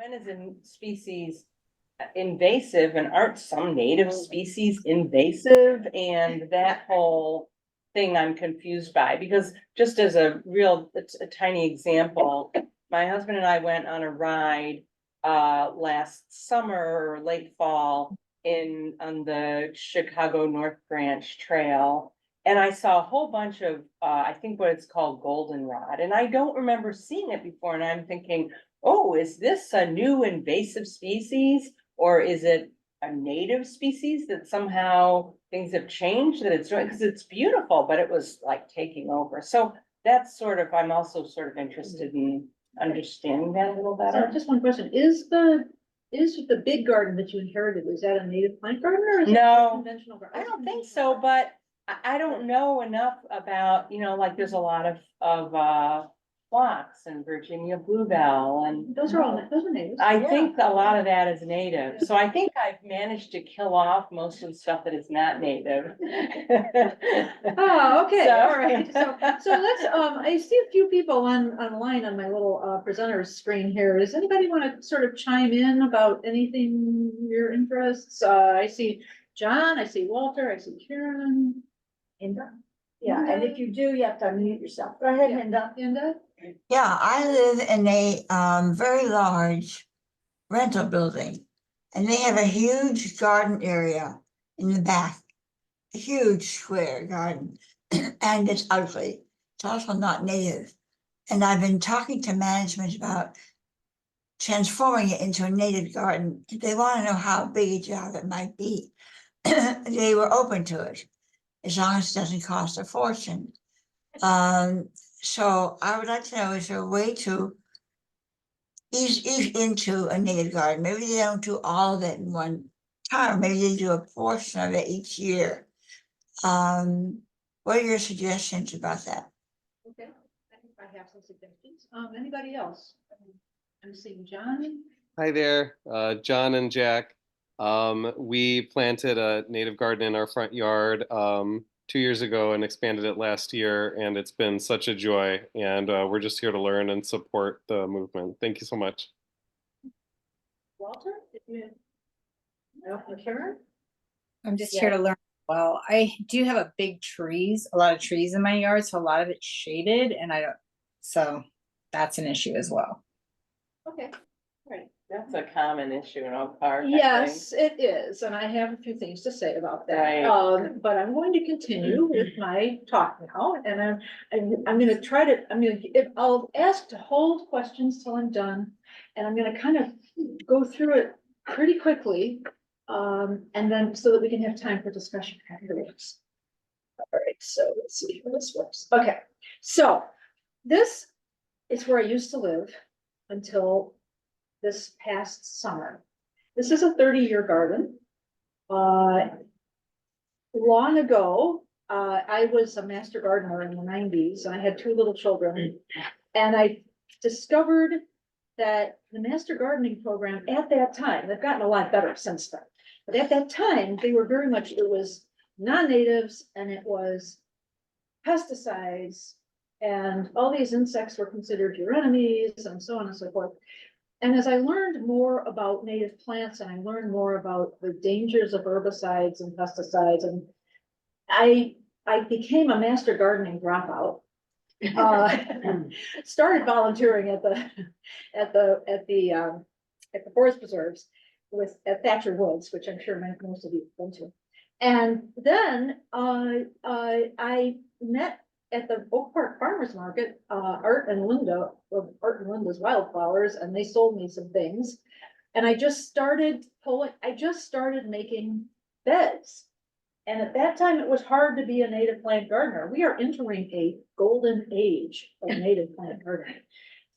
when is a species invasive and aren't some native species invasive? And that whole thing I'm confused by, because just as it's a tiny example, my husband and I went on a ride last summer or late fall on the Chicago North Branch Trail. And I saw a whole bunch of, I think what it's called goldenrod, and I don't remember seeing it before. And I'm thinking, oh, is this a new invasive species? Or is it a native species that somehow things have changed that it's doing? Because it's beautiful, but it was like taking over. So that's I'm also sort of interested in understanding that a little better. So just one question, is the big garden that you inherited, is that a native plant garden or is it No, a conventional garden? I don't think so, but I don't know enough about, like there's a lot of phlox and Virginia bluebell and Those are natives. I think a lot of that is native. So I think I've managed to kill off most of the stuff that is not native. Oh, okay, So- all right. So let's, I see a few people online on my little presenter screen here. Does anybody want to sort of chime in about anything your interests? I see John, I see Walter, I see Karen. Inda? Yeah, and if you do, you have to unmute yourself. Go ahead, Linda. Inda? Yeah, I live in a very large rental building, and they have a huge garden area in the back, a huge square garden, and it's ugly. It's also not native. And I've been talking to management about transforming it into a native garden. They want to know how big a job it might be. They were open to it, as long as it doesn't cost a fortune. So I would like to know, is there a way to ease into a native garden? Maybe they don't do all of it in one time, maybe they do a portion of it each year. What are your suggestions about that? Okay, I think I have some suggestions. Anybody else? I'm seeing John. Hi there, John and Jack. We planted a native garden in our front yard 2 years ago and expanded it last year, and it's been such a joy. And we're just here to learn and support the movement. Thank you so much. Walter? Karen? I'm just here to learn. Well, I do have a lot of trees in my yard, so a lot of it's shaded, and so that's an issue as well. Okay, Right, that's a common issue in Oak Park. I think. yes, it is, and I have a few things to say about that. Right. But I'm going to continue with my talk now, and I'm gonna try to, I'll ask to hold questions till I'm done, and I'm gonna kind of go through it pretty quickly, and then so that we can have time for discussion afterwards. All right, so let's see how this works. Okay, so this is where I used to live until this past summer. This is a 30-year garden. Long ago, I was a master gardener in the 90s, and I had 2 little children. And I discovered that the master gardening program at that time, they've gotten a lot better since then. But at that time, they were very much, it was non-natives and it was pesticides, and all these insects were considered your enemies and so on and so forth. And as I learned more about native plants and I learned more about the dangers of herbicides and pesticides, and I became a master gardening dropout. Started volunteering at the forest preserves at Thatcher Woods, which I'm sure most of you have been to. And then I met at the Oak Park Farmers Market, Art and Linda of Art and Linda's Wildflowers, and they sold me some things. And I just started making beds. And at that time, it was hard to be a native plant gardener. We are entering a golden age of native plant gardening.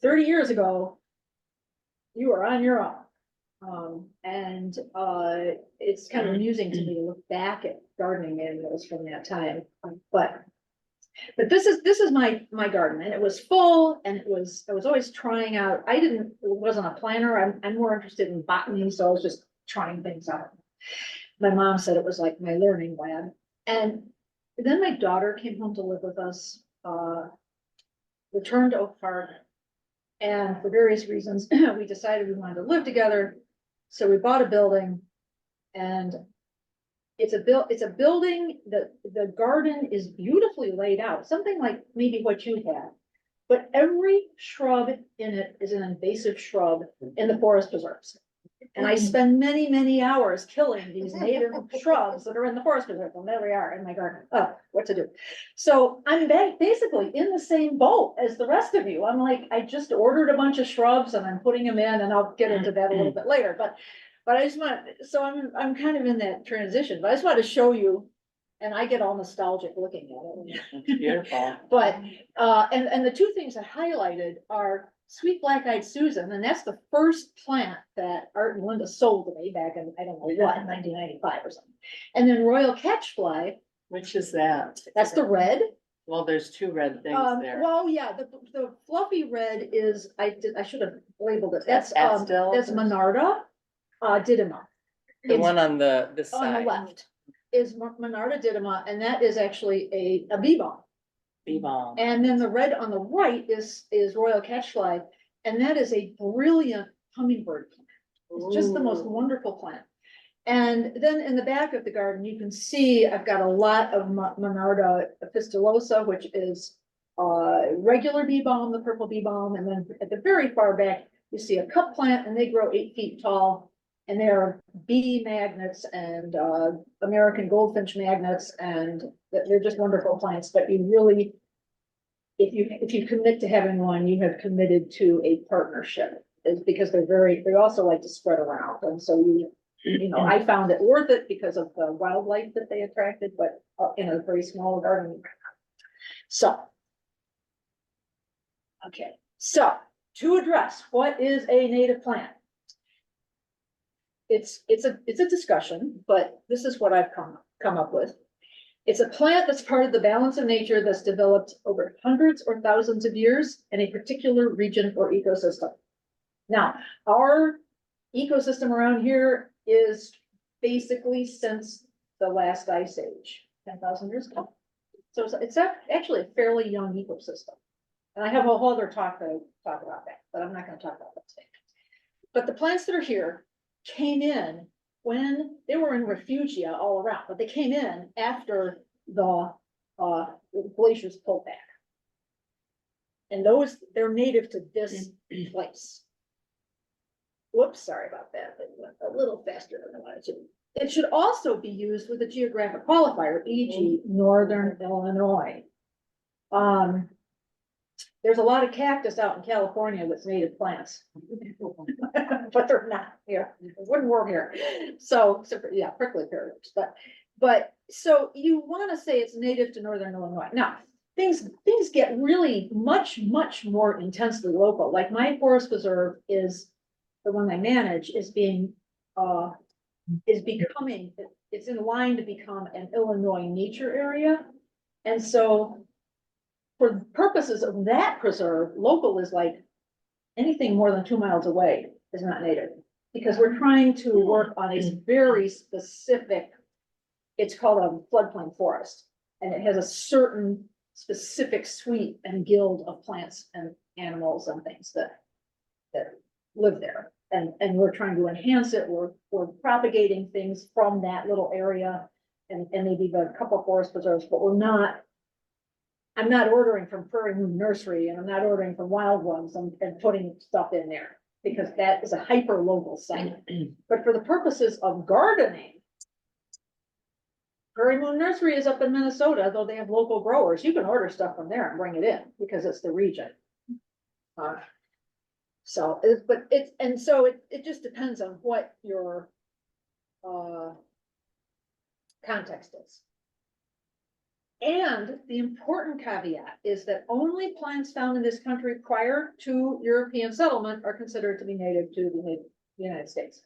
30 years ago, you were on your own. It's kind of amusing to me to look back at gardening manuals from that time. But this is my garden, and it was full, and I was always trying out. Wasn't a planner. I'm more interested in botany, so I was just trying things out. My mom said it was like my learning lab. And then my daughter came home to live with us, returned to Oak Park, And for various reasons, we decided we wanted to live together. So we bought a building and it's a building that the garden is beautifully laid out, something like maybe what you have. But every shrub in it is an invasive shrub in the forest preserves. And I spend many, many hours killing these native shrubs that are in the forest preserve. And there we are in my garden. Oh, what to do? So I'm basically in the same boat as the rest of you. I'm like, I just ordered a bunch of shrubs and I'm putting them in, and I'll get into that a little bit later. But I just want, so I'm kind of in that transition, but I just want to show you, and I get all nostalgic looking at it. It's beautiful. But, and the two things I highlighted are sweet black-eyed Susan, and that's the first plant that Art and Linda sold to me back in, I don't know what, 1995 or something. And then royal catchfly, Which is that? that's the red. Well, there's two red things there. Well, yeah, the fluffy red is, I should have labeled it, that's Astel? Monarda, Didyma. The one on this On the side. left is Monarda Didyma, and that is actually a bee balm. Bee balm. And then the red on the right is royal catchfly, and that is a brilliant hummingbird plant. It's just the most wonderful plant. And then in the back of the garden, you can see I've got a lot of Monarda fistulosa, which is regular bee balm, the purple bee balm, and then at the very far back, you see a cup plant, and they grow 8 feet tall, and they are bee magnets and American goldfinch magnets, and they're just wonderful plants. But you really, if you commit to having one, you have committed to a partnership. It's because they also like to spread around, and so you know, I found it worth it because of the wildlife that they attracted, but in a very small garden. So, okay, so to address what is a native plant, it's a discussion, but this is what I've come up with. It's a plant that's part of the balance of nature that's developed over hundreds or thousands of years in a particular region or ecosystem. Now, our ecosystem around here is basically since the last ice age, 10,000 years ago. So it's actually a fairly young ecosystem. And I have a whole other talk to talk about that, but I'm not going to talk about that today. But the plants that are here came in when they were in refugia all around, but they came in after the glaciers pulled back. And they're native to this place. Whoops, sorry about that. It went a little faster than I wanted to. It should also be used with a geographic qualifier, e.g. Northern Illinois. There's a lot of cactus out in California that's native plants. But they're not here. It wouldn't work here. So yeah, prickly pear, but so you want to say it's native to Northern Illinois. Now, things get really much more intensely local. Like my forest preserve is the one I manage is becoming, it's in line to become an Illinois nature area. And so for purposes of that preserve, local is like anything more than 2 miles away is not native, because we're trying to work on a very specific, it's called a floodplain forest, and it has a certain specific suite and guild of plants and animals and things that live there. And we're trying to enhance it. We're propagating things from that little area and maybe a couple of forest preserves, but I'm not ordering from Prairie Moon Nursery, and I'm not ordering from Wild Ones and putting stuff in there, because that is a hyper local site. But for the purposes of gardening, Prairie Moon Nursery is up in Minnesota, though they have local growers. You can order stuff from there and bring it in because it's the region. So it just depends on what your context is. And the important caveat is that only plants found in this country prior to European settlement are considered to be native to the United States.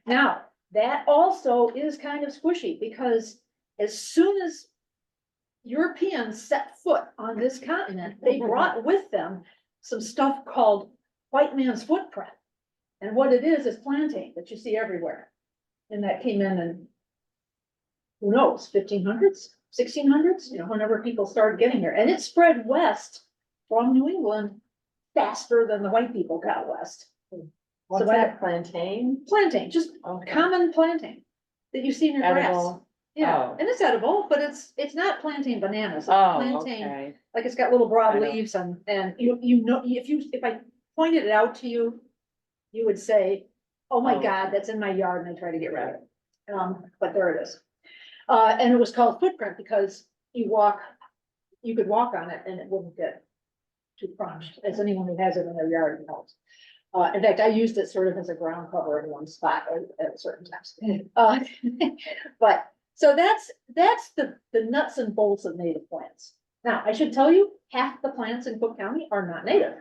Now, that also is kind of squishy, because as soon as Europeans set foot on this continent, they brought with them some stuff called white man's footprint. And what it is plantain that you see everywhere. And that came in who knows, 1500s, 1600s, whenever people started getting here. And it spread west from New England faster than the white people got west. What's So I- that, plantain? Plantain, just Okay. common plantain that you see in your grass. Edible? Yeah, Oh. and it's edible, but it's not plantain bananas, it's Oh, plantain, okay. like it's got little broad I don't- leaves and you know, if I pointed it out to you, you would say, oh my Oh. God, that's in my yard, and I try to get rid of it. But there it is. And it was called footprint because you could walk on it and it wouldn't get too crunched, as anyone who has it in their yard knows. In fact, I used it sort of as a ground cover in one spot at certain times. But, so that's the nuts and bolts of native plants. Now, I should tell you, half the plants in Cook County are not native.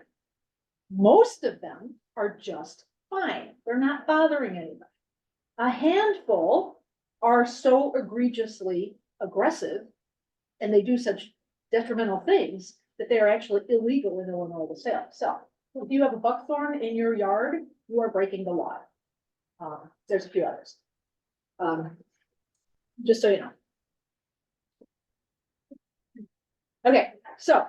Most of them are just fine. They're not bothering anybody. A handful are so egregiously aggressive and they do such detrimental things that they are actually illegal in Illinois to sell. So if you have a buckthorn in your yard, you are breaking the law. There's a few others. Just so you know. Okay, so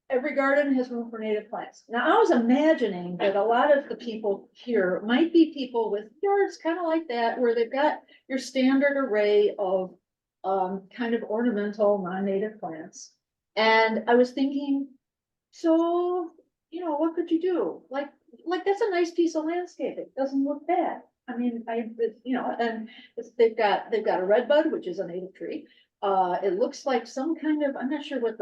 every garden has room for native plants. Now, I was imagining that a lot of the people here might be people with yards kind of like that, where they've got your standard array of kind of ornamental, non-native plants. And I was thinking, so, you know, what could you do? Like that's a nice piece of landscape. It doesn't look bad. I mean, you know, and they've got a redbud, which is a native tree. It looks like some kind of, I'm not sure what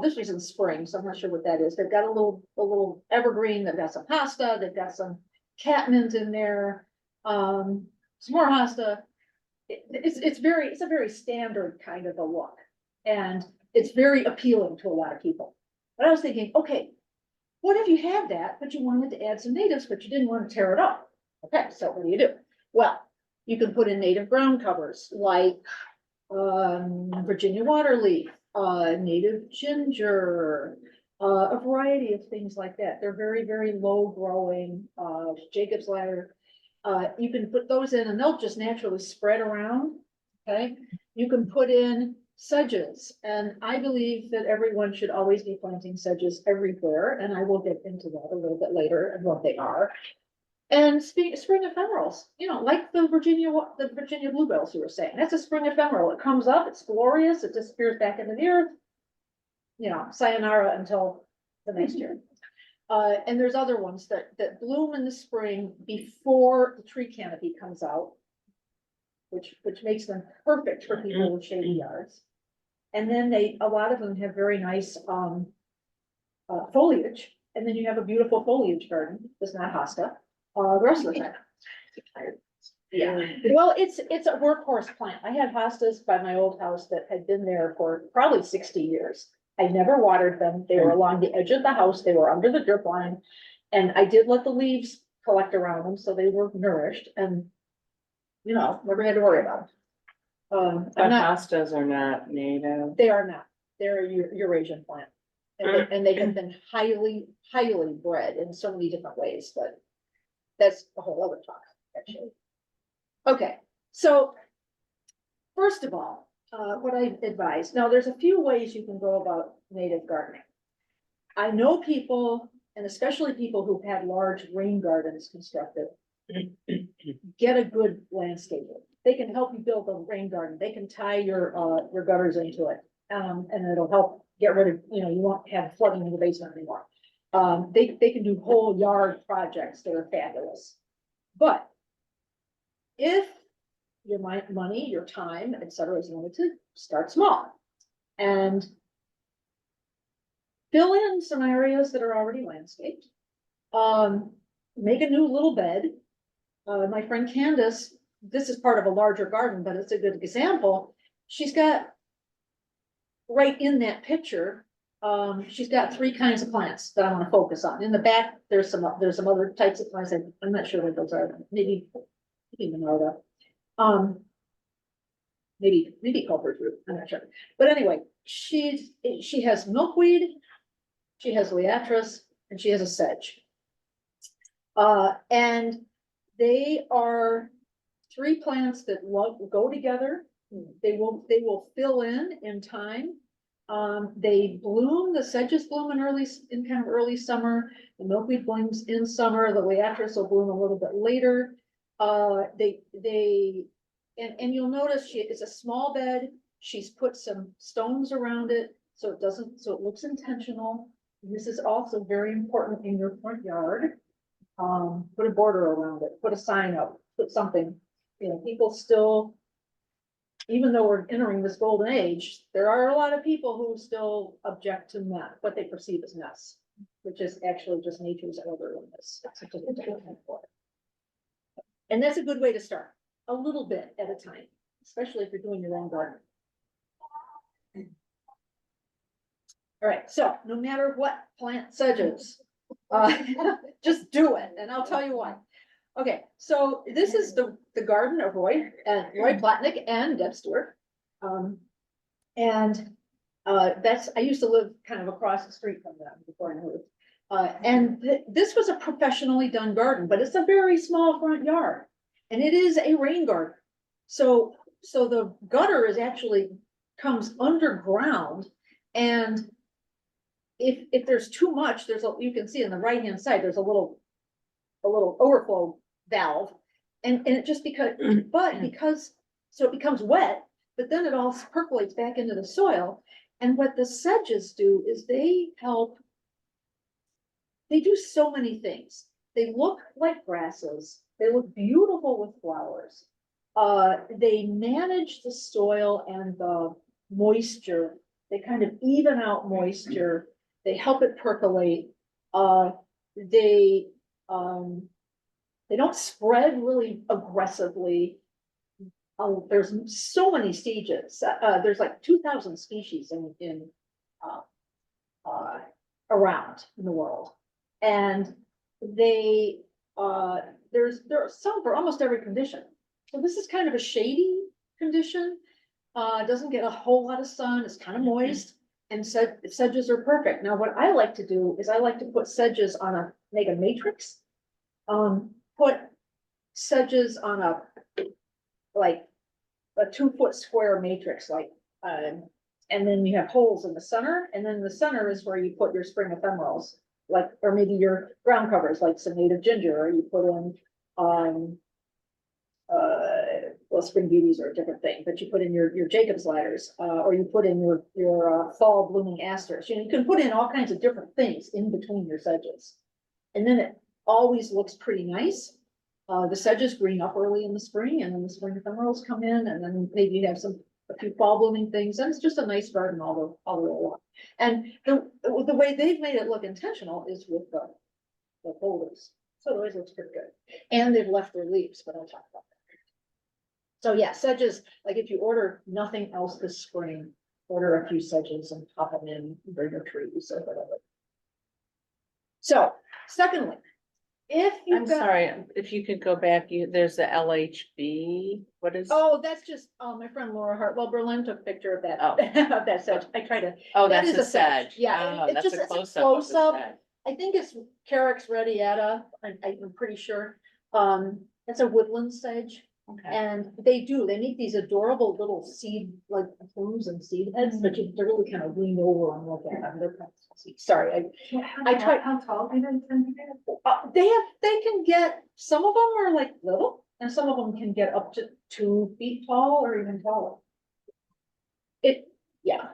this was in spring, so I'm not sure what that is. They've got a little evergreen, they've got some hosta, they've got some catmint in there, some more hosta. It's a very standard kind of a look. And it's very appealing to a lot of people. But I was thinking, okay, what if you had that, but you wanted to add some natives, but you didn't want to tear it up? Okay, so what do you do? Well, you can put in native ground covers like Virginia waterleaf, native ginger, a variety of things like that. They're very, very low growing, Jacob's ladder. You can put those in and they'll just naturally spread around. Okay, you can put in sedges, and I believe that everyone should always be planting sedges everywhere, and I will get into that a little bit later and what they are. And spring ephemerals, you know, like the Virginia bluebells you were saying, that's a spring ephemeral. It comes up, it's glorious, it disappears back into the earth. You know, sayonara until the next year. And there's other ones that bloom in the spring before the tree canopy comes out, which makes them perfect for people with shady yards. And then a lot of them have very nice foliage, and then you have a beautiful foliage garden that's not hosta. The rest of the time. Yeah, well, it's a workhorse plant. I had hostas by my old house that had been there for probably 60 years. I never watered them. They were along the edge of the house. They were under the drip line. And I did let the leaves collect around them, so they were nourished and, you know, never had to worry about them. But hostas are not native. They are not. They're a Eurasian plant. And they have been highly, highly bred in so many different ways, but that's a whole other talk, actually. Okay, so first of all, what I advise, now there's a few ways you can go about native gardening. I know people, and especially people who've had large rain gardens constructed, get a good landscaper. They can help you build a rain garden. They can tie your gutters into it, and it'll help get rid of, you know, you won't have flooding in the basement anymore. They can do whole yard projects that are fabulous. But if your money, your time, etc., is limited, start small and fill in some areas that are already landscaped. Make a new little bed. My friend Candace, this is part of a larger garden, but it's a good example. She's got right in that picture. She's got 3 kinds of plants that I want to focus on. In the back, there's some other types of plants. I'm not sure what those are. Maybe Monarda. Maybe culprit root. I'm not sure. But anyway, she has milkweed, she has liatris, and she has a sedge. And they are 3 plants that go together. They will fill in time. They bloom, the sedges bloom in kind of early summer, the milkweed blooms in summer, the liatris will bloom a little bit later. And you'll notice it's a small bed, she's put some stones around it, so it looks intentional. This is also very important in your front yard. Put a border around it, put a sign up, put something, people still, even though we're entering this golden age, there are a lot of people who still object to what they perceive as mess, which is actually just nature's orderliness. And that's a good way to start, a little bit at a time, especially if you're doing your own garden. All right, so no matter what plant sedges, just do it, and I'll tell you why. Okay, so this is the garden of Roy Plotnick and Deb Stewart. I used to live kind of across the street from them before I moved. And this was a professionally done garden, but it's a very small front yard, and it is a rain garden. So the gutter is actually comes underground, and if there's too much, you can see on the right hand side, there's a little overflow valve, and it just because so it becomes wet, but then it all percolates back into the soil. And what the sedges do is they do so many things. They look like grasses, they look beautiful with flowers. They manage the soil and the moisture, they kind of even out moisture, they help it percolate. They don't spread really aggressively. There's so many stages. There's like 2,000 species around in the world, and there are some for almost every condition. So this is kind of a shady condition. It doesn't get a whole lot of sun. It's kind of moist, and sedges are perfect. Now, what I like to do is I like to put sedges make a matrix. Put sedges on like a 2-foot square matrix, and then you have holes in the center, and then the center is where you put your spring ephemerals, or maybe your ground covers, like some native ginger, or you put in, well, spring beauties are a different thing, but you put in your Jacob's ladders, or you put in your fall blooming asters. You can put in all kinds of different things in between your sedges, and then it always looks pretty nice. The sedges green up early in the spring, and then the spring ephemerals come in, and then maybe you have a few fall blooming things, and it's just a nice garden all the way along. And the way they've made it look intentional is with the boulders, so it always looks pretty good. And they've left their leaves, but I'll talk about that. So yeah, sedges, like if you order nothing else this spring, order a few sedges and pop them in bigger trees or whatever. So, secondly, if you've I'm got, sorry, if you could go back, there's the LHB, what is? oh, that's just, my friend Laura Hartwell Berlin took a picture of that, Oh. of that sedge. I try to, Oh, that that's is a sedge. yeah, Oh, it's that's just, a it's a close-up of the close-up. sedge. I think it's Carex radiata, I'm pretty sure. It's a woodland sedge, Okay. and they make these adorable little seed, like plumes and seed heads, but you have to really kind of lean over and look at them. They're kind of sweet. Sorry, I tried. How tall do they tend to get? They can get, some of them are like little, and some of them can get up to 2 feet tall or even taller. Yeah.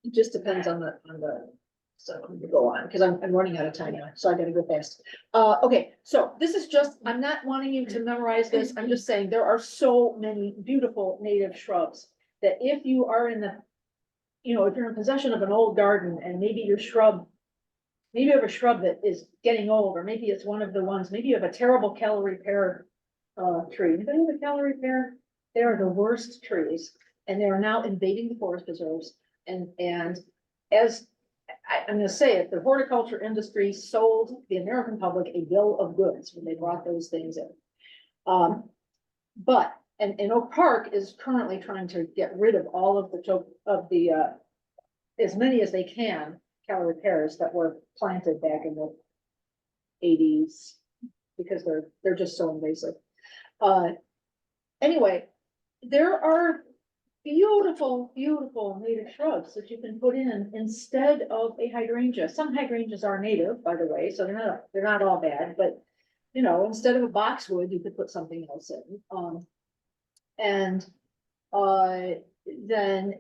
It just depends on the, so I'm gonna go on, because I'm running out of time now, so I gotta go fast. Okay, so this is just, I'm not wanting you to memorize this, I'm just saying there are so many beautiful native shrubs that if you are if you're in possession of an old garden and maybe you have a shrub that is getting old, or maybe it's one of the ones, maybe you have a terrible calorie pear tree. Anybody have a calorie pear? They are the worst trees, and they are now invading the forest preserves. And as I'm gonna say it, the horticulture industry sold the American public a bill of goods when they brought those things in. And Oak Park is currently trying to get rid of all of the as many as they can calorie pears that were planted back in the 80s, because they're just so invasive. Anyway, there are beautiful, beautiful native shrubs that you can put in instead of a hydrangea. Some hydrangeas are native, by the way, so they're not all bad, but you know, instead of a boxwood, you could put something else in. And then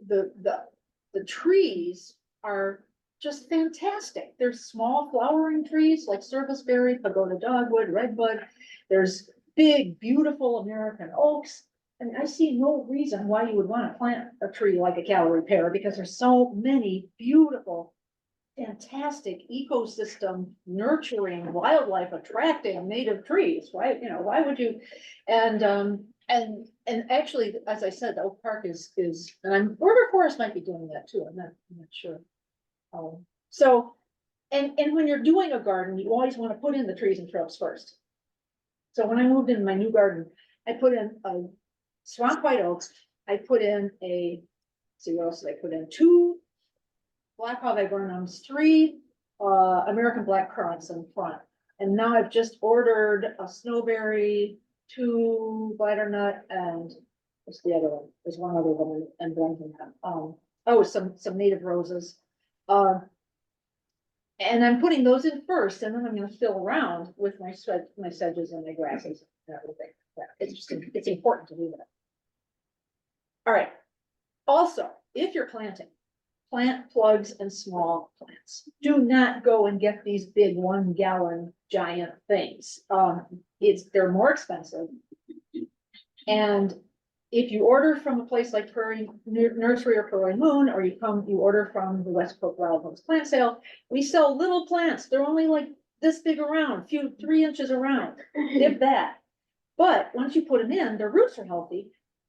the trees are just fantastic. There's small flowering trees like serviceberry, pagoda dogwood, redbud. There's big, beautiful American oaks. And I see no reason why you would want to plant a tree like a Callery pear because there's so many beautiful, fantastic ecosystem nurturing, wildlife attracting native trees. Why, you know, why would you? And actually, as I said, the Oak Park is, and Border Forest might be doing that too. I'm not sure. So, and when you're doing a garden, you always want to put in the trees and shrubs first. So when I moved into my new garden, I put in a swamp white oaks. I put in see what else did I put in? 2 black hog viburnums, 3 American black currants in front. And now I've just ordered a snowberry, 2 butternut, and what's the other one? There's one other one I'm blanking on. Oh, some native roses. And I'm putting those in first, and then I'm gonna fill around with my sedges and my grasses and everything. Yeah, it's important to do that. All right. Also, if you're planting, plant plugs and small plants. Do not go and get these big 1 gallon giant things. They're more expensive. And if you order from a place like Prairie Nursery or Prairie Moon, or you order from the Westbrook Wild Homes Plant Sale, we sell little plants. They're only like this big around, 3 inches around, if that. But once you put them in, their roots are healthy.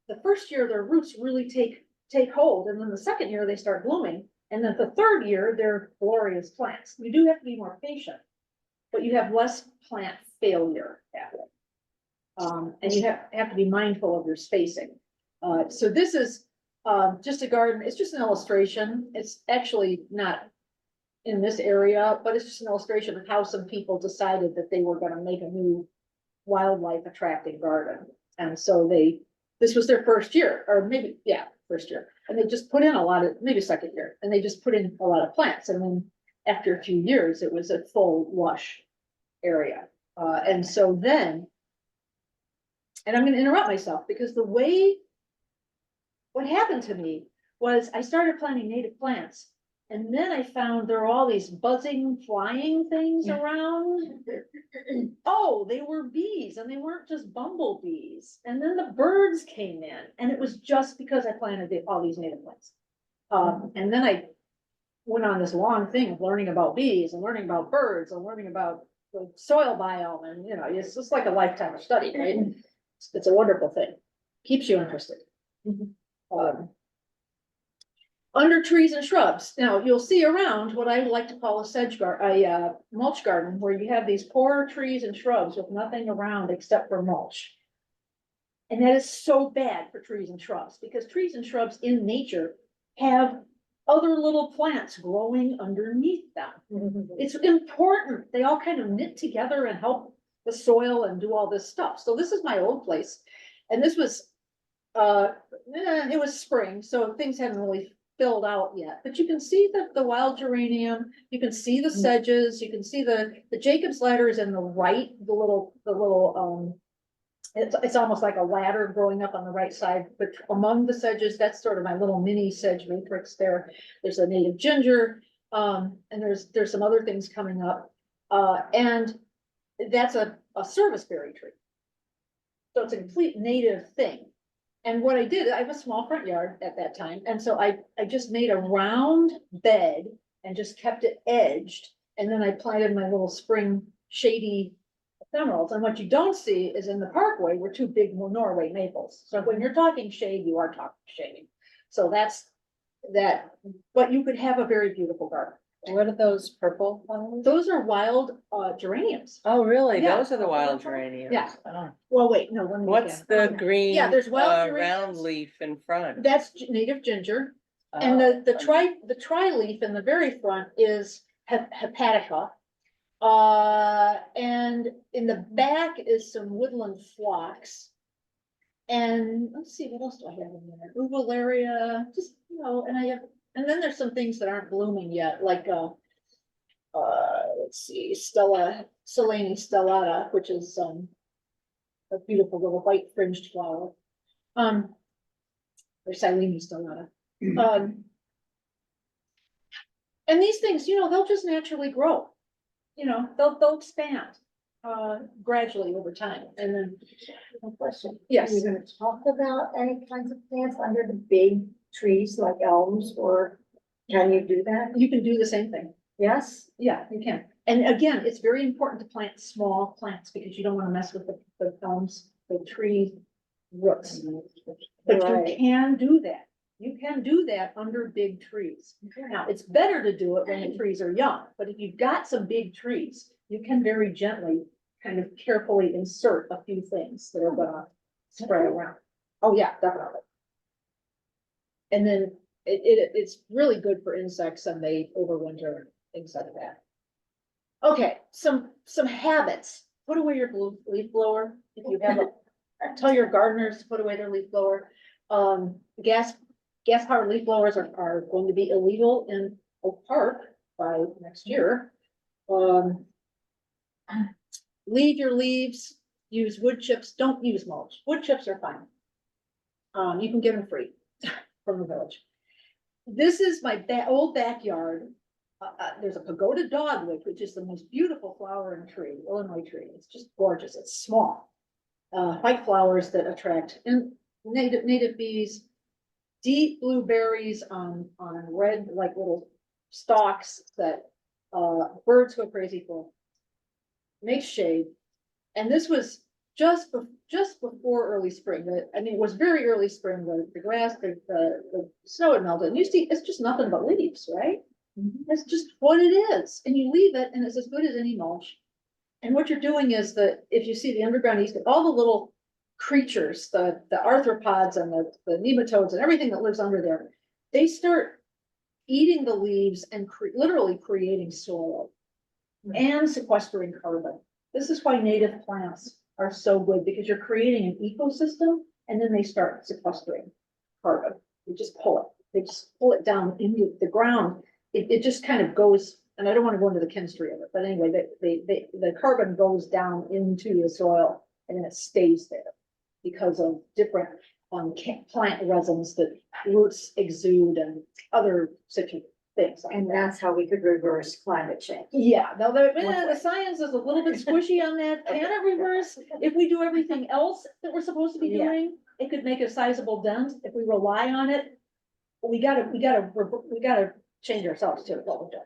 The first year, their roots really take hold, and then the second year they start blooming, and then the third year they're glorious plants. You do have to be more patient, but you have less plant failure happening. And you have to be mindful of your spacing. So this is just a garden. It's just an illustration. It's actually not in this area, but it's just an illustration of how some people decided that they were going to make a new wildlife attracting garden. And so this was their first year, or maybe, yeah, first year. And they just put in a lot of, maybe second year, and they just put in a lot of plants. And then after a few years, it was a full lush area. And so then, and I'm going to interrupt myself because what happened to me was I started planting native plants, and then I found there were all these buzzing, flying things around. Oh, they were bees, and they weren't just bumblebees. And then the birds came in, and it was just because I planted all these native plants. And then I went on this long thing of learning about bees and learning about birds and learning about the soil biome, and you know, it's just like a lifetime of study, right? It's a wonderful thing. Keeps you interested. Under trees and shrubs. Now you'll see around what I like to call a mulch garden, where you have these poor trees and shrubs with nothing around except for mulch. And that is so bad for trees and shrubs, because trees and shrubs in nature have other little plants growing underneath them. It's important. They all kind of knit together and help the soil and do all this stuff. So this is my old place. And this was, it was spring, so things hadn't really filled out yet. But you can see the wild geranium, you can see the sedges, you can see the Jacob's ladder is in the right, the little, it's almost like a ladder growing up on the right side, but among the sedges, that's sort of my little mini sedge matrix there. There's a native ginger, and there's some other things coming up. And that's a serviceberry tree. So it's a complete native thing. And what I did, I have a small front yard at that time. And so I just made a round bed and just kept it edged. And then I planted my little spring shady ephemerals. And what you don't see is in the parkway were 2 big Norway maples. So when you're talking shade, you are talking shade. So that's that, but you could have a very beautiful garden. What are those purple flowers? Those are wild geraniums. Oh, really? Yeah. Those are the wild geraniums. Yeah. Oh. Well, wait, no. let me look What's at it. the green? Yeah, there's wild round geraniums. leaf in front. That's native ginger. And the tri-leaf in the very front is hepatica. And in the back is some woodland phlox. And let's see, what else do I have in there? Uvularia, just, and I have, and then there's some things that aren't blooming yet, like, let's see, Silene stellata, which is, a beautiful little white fringed flower. Or Silene stellata. And these things, they'll just naturally grow. They'll expand, gradually over time, and then. Question. Yes. Are you gonna talk about any kinds of plants under the big trees like elms, or can you do that? You can do the same thing. Yes? Yeah, you can. And again, it's very important to plant small plants because you don't want to mess with the elms, the tree roots. But you Right. can do that. You can do that under big trees. Now, it's better to do it when the trees are young, but if you've got some big trees, you can very gently, kind of carefully insert a few things that are gonna spread around. Oh, yeah, definitely. And then it's really good for insects and they overwinter, things like that. Okay, some habits. Put away your leaf blower. If you have tell your gardeners to put away their leaf blower. Gas powered leaf blowers are going to be illegal in Oak Park by next year. Leave your leaves, use wood chips, don't use mulch. Wood chips are fine. You can get them free from the village. This is my old backyard. There's a pagoda dogwood, which is the most beautiful flowering tree, Illinois tree. It's just gorgeous. It's small. White flowers that attract native bees, deep blueberries on red, like little stalks that birds go crazy for. Makes shade. And this was just before early spring. It was very early spring. The grass, the snow had melted. And you see, it's just nothing but leaves, right? That's just what it is. And you leave it and it's as good as any mulch. And what you're doing is that if you see the underground yeast, all the little creatures, the arthropods and the nematodes and everything that lives under there, they start eating the leaves and literally creating soil and sequestering carbon. This is why native plants are so good, because you're creating an ecosystem and then they start sequestering carbon. You just pull it. They just pull it down into the ground. It just kind of goes, and I don't want to go into the chemistry of it, but anyway, the carbon goes down into the soil and then it stays there because of different plant resins that roots exude and other such things. And that's how we could reverse climate change. Yeah, now the science is a little bit squishy on that. Can it reverse? If we do everything else that we're supposed to be Yeah. doing, it could make a sizable dent. If we rely on it, we gotta change ourselves to a little bit.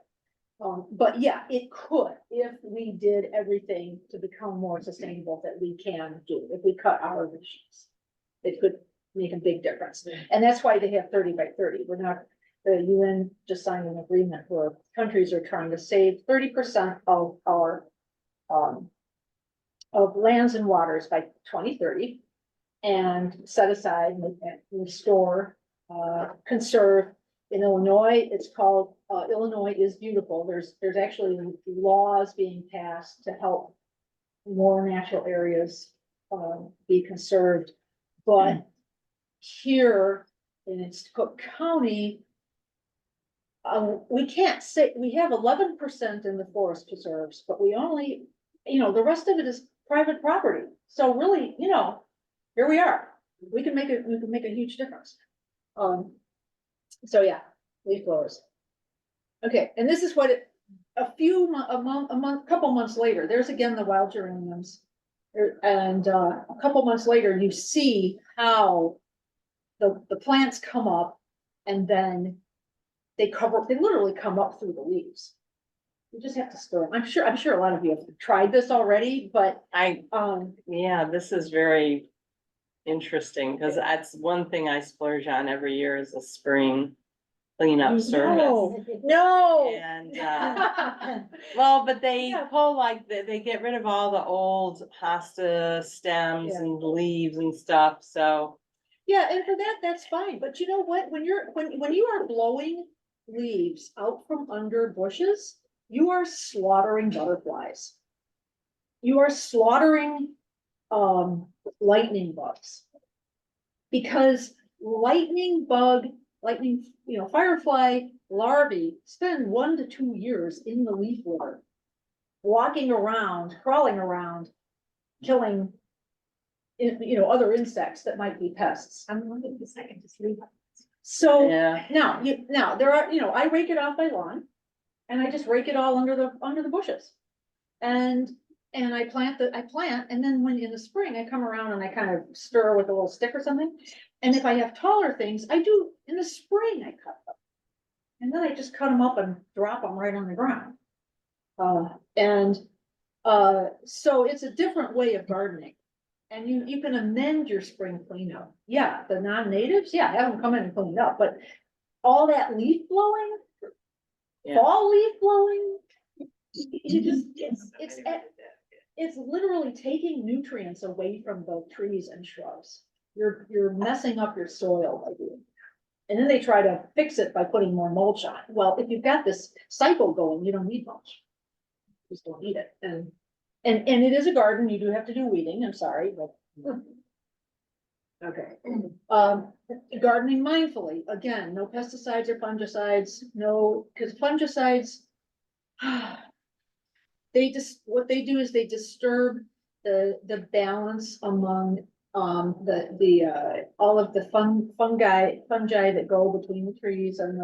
But yeah, it could, if we did everything to become more sustainable that we can do, if we cut our emissions. It could make a big difference. And that's why they have 30 by 30. We're not, the UN just signed an agreement where countries are trying to save 30% of our of lands and waters by 2030 and set aside and restore, conserve. In Illinois, it's called Illinois is Beautiful. There's actually laws being passed to help more natural areas be conserved. But here in Cook County, we can't say, we have 11% in the forest preserves, but we only, the rest of it is private property. So really, here we are. We can make a huge difference. So yeah, leaf blowers. Okay, and this is what couple months later, there's again the wild geraniums. And a couple months later, you see how the plants come up and then they literally come up through the leaves. You just have to stir them. I'm sure a lot of you have tried this already, but Yeah, this is very interesting because that's one thing I splurge on every year is a spring cleanup service. No. And well, but they Yeah. pull they get rid of all the old hosta stems Yeah. and leaves and stuff, so. Yeah, and for that, that's fine. But you know what? When you are blowing leaves out from under bushes, you are slaughtering butterflies. You are slaughtering lightning bugs. because firefly larvae spend 1 to 2 years in the leaf litter, walking around, crawling around, killing other insects that might be pests. I'm wondering if I can just leave. So Yeah. now there are, I rake it off my lawn and I just rake it all under the bushes. And I plant, and then when in the spring I come around and I kind of stir with a little stick or something. And if I have taller things, I do in the spring, I cut them. And then I just cut them up and drop them right on the ground. So it's a different way of gardening. And you can amend your spring cleanup. Yeah, the non-natives, yeah, have them come in and clean it up, but all that leaf blowing, Yeah. fall leaf blowing, it's literally taking nutrients away from the trees and shrubs. You're messing up your soil by doing that. And then they try to fix it by putting more mulch on. Well, if you've got this cycle going, you don't need mulch. You just don't need it. And it is a garden, you do have to do weeding, I'm sorry, but. Okay. Gardening mindfully, again, no pesticides or fungicides, because fungicides. What they do is they disturb the balance among all of the fungi that go between the trees and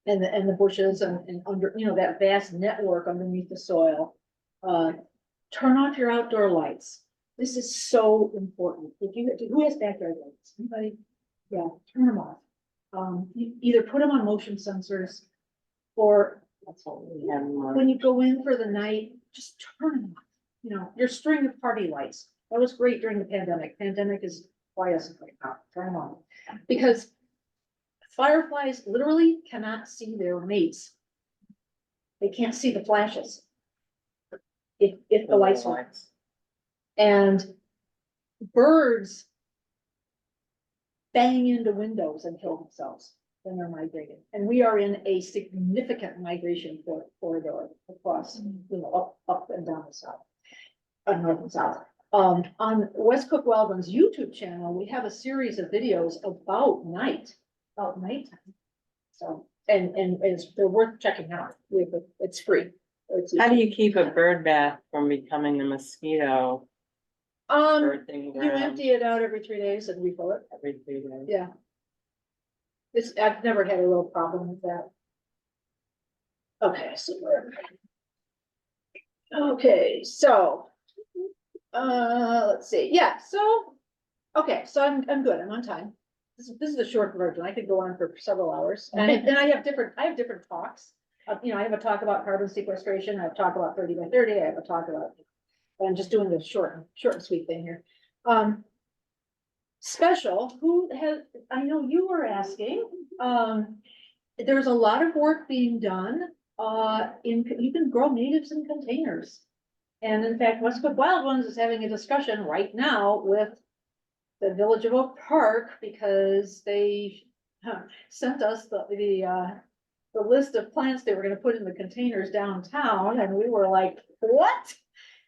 the bushes and under, that vast network underneath the soil. Turn off your outdoor lights. This is so important. Who has backyard lights? Anybody? Yeah, turn them off. You either put them on motion sensors or That's what we have. when you go in for the night, just turn them off. Your string of party lights. That was great during the pandemic. Pandemic is quiescent right now. Turn them on. Because fireflies literally cannot see their mates. They can't see the flashes. If the lights are. And birds bang into windows and kill themselves when they're migrating. And we are in a significant migration corridor across, up and down the south, north and south. On West Cook Wildlands YouTube channel, we have a series of videos about nighttime. So, and they're worth checking out. It's free. How do you keep a bird bath from becoming a mosquito? Bird thing You around empty it out every 3 days and refill it. every 3 days? Yeah. I've never had a real problem with that. Okay, so let's see. Yeah, so I'm good. I'm on time. This is a short version. I could go on for several hours. And I have different talks. I have a talk about carbon sequestration. I have a talk about 30 by 30. I have a talk about, I'm just doing the short and sweet thing here. Special, I know you were asking, there's a lot of work being done, you can grow natives in containers. And in fact, West Cook Wildlands is having a discussion right now with the Village of Oak Park because they sent us the list of plants they were gonna put in the containers downtown, and we were like, what?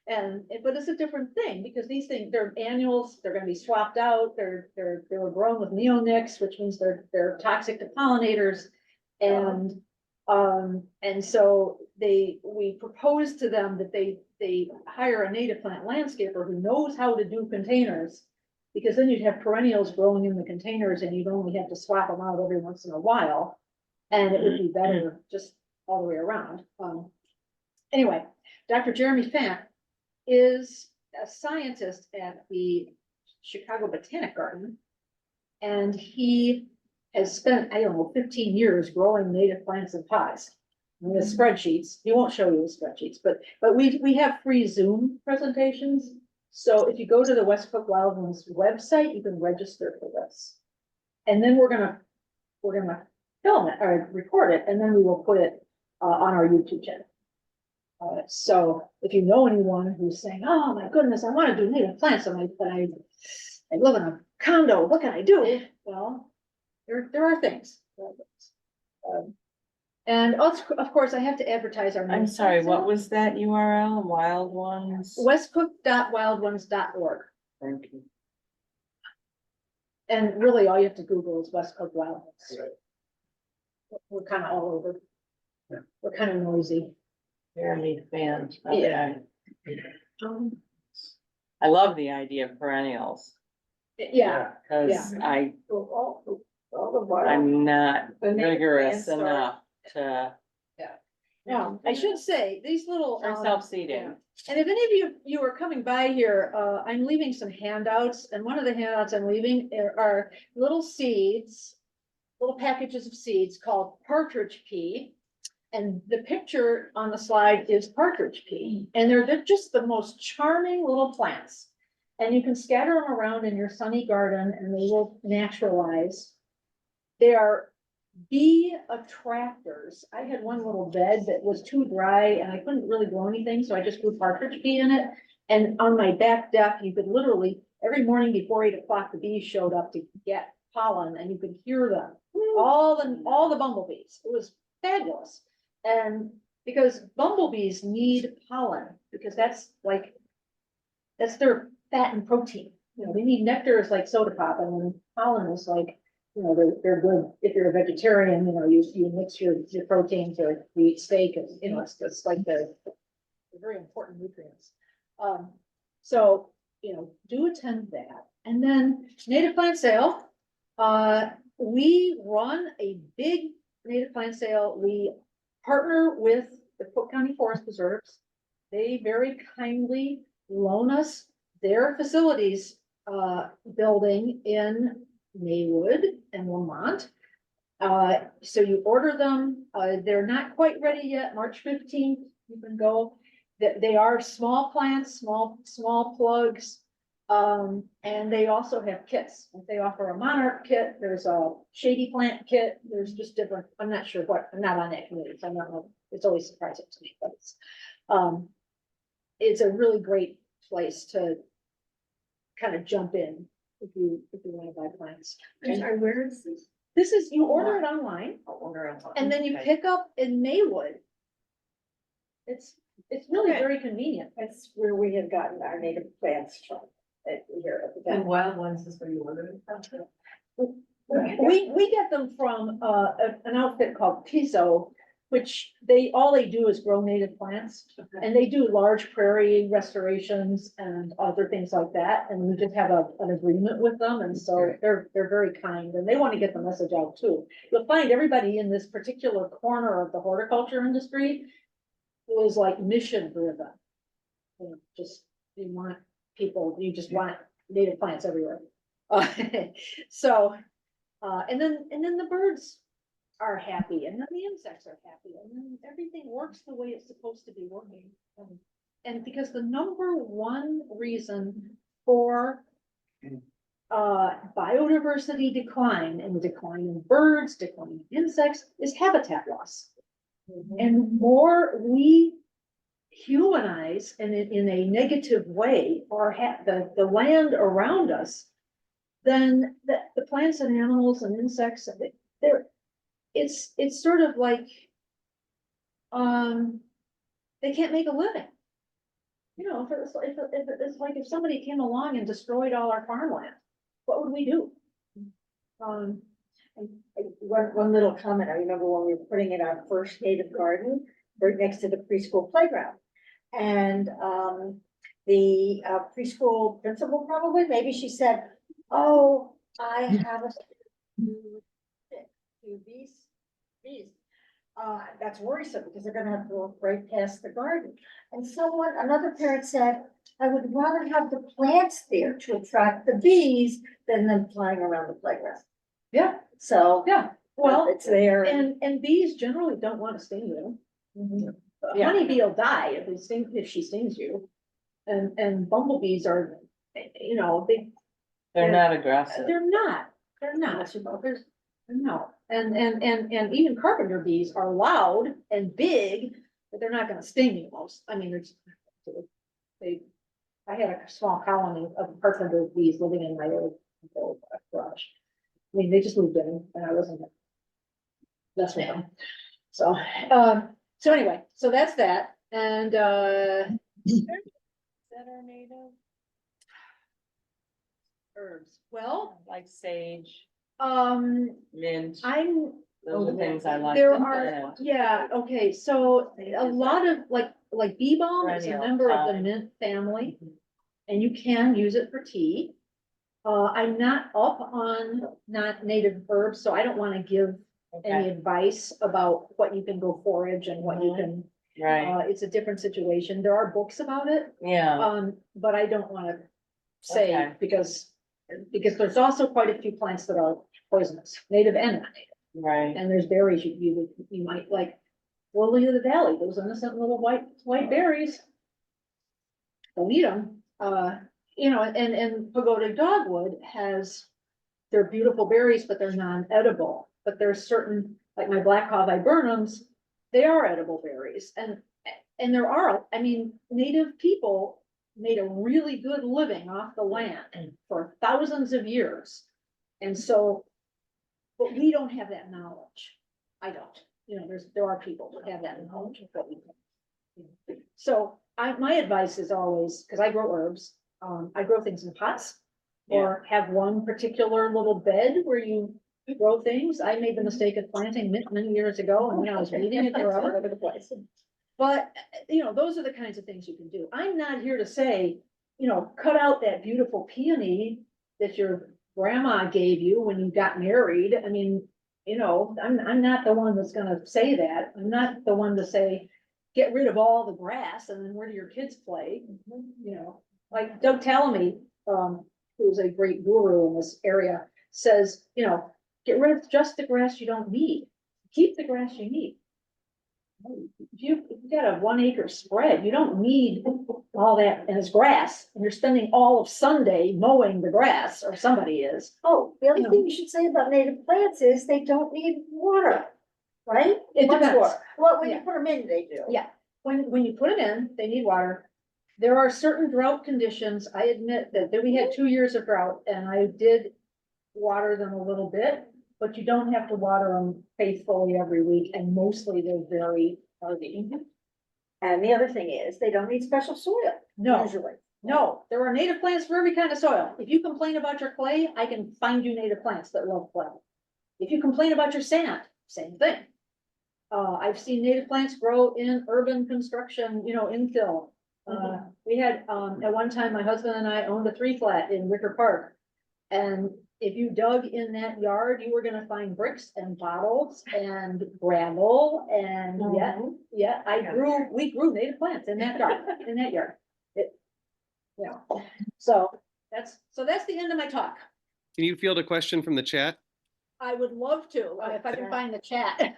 But it's a different thing because these things, they're annuals, they're gonna be swapped out, they were grown with neonics, which means they're toxic to pollinators. And so we proposed to them that they hire a native plant landscaper who knows how to do containers. Because then you'd have perennials growing in the containers and you'd only have to swap them out every once in a while. And it would be better just all the way around. Anyway, Dr. Jeremy Fant is a scientist at the Chicago Botanic Garden. And he has spent, 15 years growing native plants in pots. And the spreadsheets, he won't show you the spreadsheets, but we have free Zoom presentations. So if you go to the West Cook Wildlands website, you can register for this. And then we're gonna film it or record it, and then we will put it on our YouTube channel. So if you know anyone who's saying, oh my goodness, I want to do native plants, but I live in a condo, what can I do? Well, there are things. And also, of course, I have to advertise our. I'm sorry, what was that URL? Wild Ones? Westcook.wildones.org. Thank you. And really, all you have to Google is West Coast wildness. We're kind of all over. Yeah. We're kind of noisy. Very big fan. Yeah. I love the idea of perennials, Yeah, cause All the wild. I'm not The native rigorous plants are- enough to, now, I should say, these little. for self-seeding. And if any of you are coming by here, I'm leaving some handouts, and one of the handouts I'm leaving are little seeds, little packages of seeds called partridge pea. And the picture on the slide is partridge pea, and they're just the most charming little plants. And you can scatter them around in your sunny garden and they will naturalize. They are bee attractors. I had one little bed that was too dry and I couldn't really grow anything, so I just grew partridge pea in it. And on my back deck, you could literally, every morning before 8 o'clock, the bees showed up to get pollen and you could hear them. All the bumblebees. It was fabulous. And because bumblebees need pollen, because that's their fat and protein. You know, they need nectar is like soda pop, and then pollen is like, you know, they're good. If you're a vegetarian, you know, you mix your proteins, or you eat steak, and you know, it's like they're very important nutrients. So, you know, do attend that. And then native plant sale. We run a big native plant sale. We partner with the Cook County Forest Preserves. They very kindly loan us their facilities building in Maywood and Lamont. So you order them, they're not quite ready yet, March 15th, you can go. They are small plants, small plugs. And they also have kits. They offer a monarch kit, there's a shady plant kit, there's just different, I'm not sure what, I'm not on that committee, so I'm not, it's always surprising to me, but it's a really great place to kind of jump in if you want to buy plants. I'm sorry, where is this? This is, you order it online I'll order it. and then you Okay. pick up in Maywood. It's really Okay. very convenient. That's where we have gotten our native plants from, here at the. And wild ones is where you order it from? We get them from an outfit called Piso, which all they do is grow native plants. And they do large prairie restorations and other things like that, and we just have an agreement with them, and so they're very kind, and they want to get the message out too. You'll find everybody in this particular corner of the horticulture industry was like mission driven. You know, just, you just want native plants everywhere. So, and then the birds are happy, and then the insects are happy, and then everything works the way it's supposed to be working. And because the number one reason for biodiversity decline, and the decline in birds, decline in insects, is habitat loss. And the more we humanize, and in a negative way, the land around us, then the plants and animals and insects, it's sort of like, they can't make a living. You know, it's like if somebody came along and destroyed all our farmland, what would we do? One little comment, I remember when we were putting in our first native garden, right next to the preschool playground. And the preschool principal probably, maybe she said, oh, I have a few bees. That's worrisome because they're gonna have to go right past the garden. And another parent said, I would rather have the plants there to attract the bees than them flying around the playground. Yeah, So. yeah, well, It's there. and bees generally don't want to sting you. Mhm. A Yeah. honeybee will die if she stings you. And bumblebees are, you know, They're not aggressive. they're not, no. And even carpenter bees are loud and big, but they're not gonna sting you most. I mean, I had a small colony of carpenter bees living in my old garage. I mean, they just moved in and I wasn't messing with them. So anyway, so that's that. And, Is that our native? Herbs. Well, Like sage, mint, I'm, those are things I like. there are, yeah, okay, so a lot of like bee balm is a Perennial member of the thyme. mint family, and you can use it for tea. I'm not up on not native herbs, so I don't want to give any Okay, advice about what you can go forage and what you Mhm. can, right, it's a different situation. There are books about it. yeah, But I don't wanna say, Okay. because there's also quite a few plants that are poisonous, native and non-native. right, And there's berries you might like, lily of the valley, those innocent little white berries. Don't eat them, and pagoda dogwood has, they're beautiful berries, but they're non-edible. But there's certain, like my black haw viburnums, they are edible berries, and there are, I mean, native people made a really good living off the land for thousands of years. And so, but we don't have that knowledge. I don't, there are people who have that knowledge of what we do. So my advice is always, because I grow herbs, I grow things in pots. Or have one particular little bed where you grow things. I made the mistake of planting mint many years ago, and then I was weeding it forever. All over the place. But, those are the kinds of things you can do. I'm not here to say, cut out that beautiful peony that your grandma gave you when you got married. I mean, I'm not the one that's gonna say that. I'm not the one to say, get rid of all the grass and then where do your kids play? Like Doug Tallamy, who's a great guru in this area, says, get rid of just the grass you don't need. Keep the grass you need. If you've got a 1 acre spread, you don't need all that, and it's grass, and you're spending all of Sunday mowing the grass, or somebody is. Oh, the other thing you should say about native plants is they don't need water, right? It Much depends. water. Well, when you Yeah. put them in, they do. Yeah, when you put them in, they need water. There are certain drought conditions. I admit that we had 2 years of drought, and I did water them a little bit, but you don't have to water them faithfully every week, and mostly they're very hardy. And the other thing is, they don't need special soil, No, usually. no, there are native plants for every kind of soil. If you complain about your clay, I can find you native plants that love clay. If you complain about your sand, same thing. I've seen native plants grow in urban construction, infill. We had, at one time, my husband and I owned a 3-flat in Wicker Park. And if you dug in that yard, you were gonna find bricks and bottles and gravel and we grew native plants in that yard. So that's the end of my talk. Can you field a question from the chat? I would love to, if I can find the chat.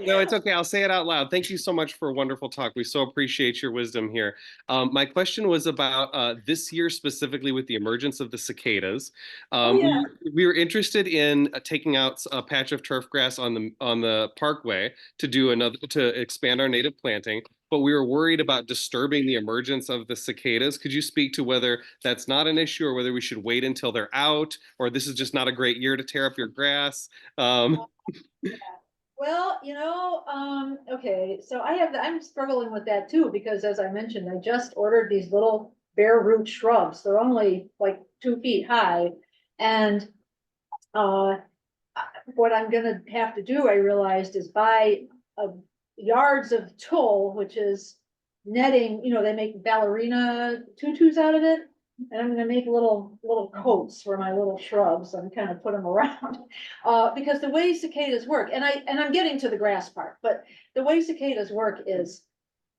No, it's okay. I'll say it out loud. Thank you so much for a wonderful talk. We so appreciate your wisdom here. My question was about this year specifically with the emergence of the cicadas. Yeah. We were interested in taking out a patch of turf grass on the parkway to expand our native planting, but we were worried about disturbing the emergence of the cicadas. Could you speak to whether that's not an issue or whether we should wait until they're out, or this is just not a great year to tear up your grass? Well, okay, so I'm struggling with that too, because as I mentioned, I just ordered these little bare root shrubs. They're only like 2 feet high. And what I'm gonna have to do, I realized, is buy yards of tulle, which is netting, they make ballerina tutus out of it. And I'm gonna make little coats for my little shrubs and kind of put them around. Because the way cicadas work, and I'm getting to the grass part, but the way cicadas work is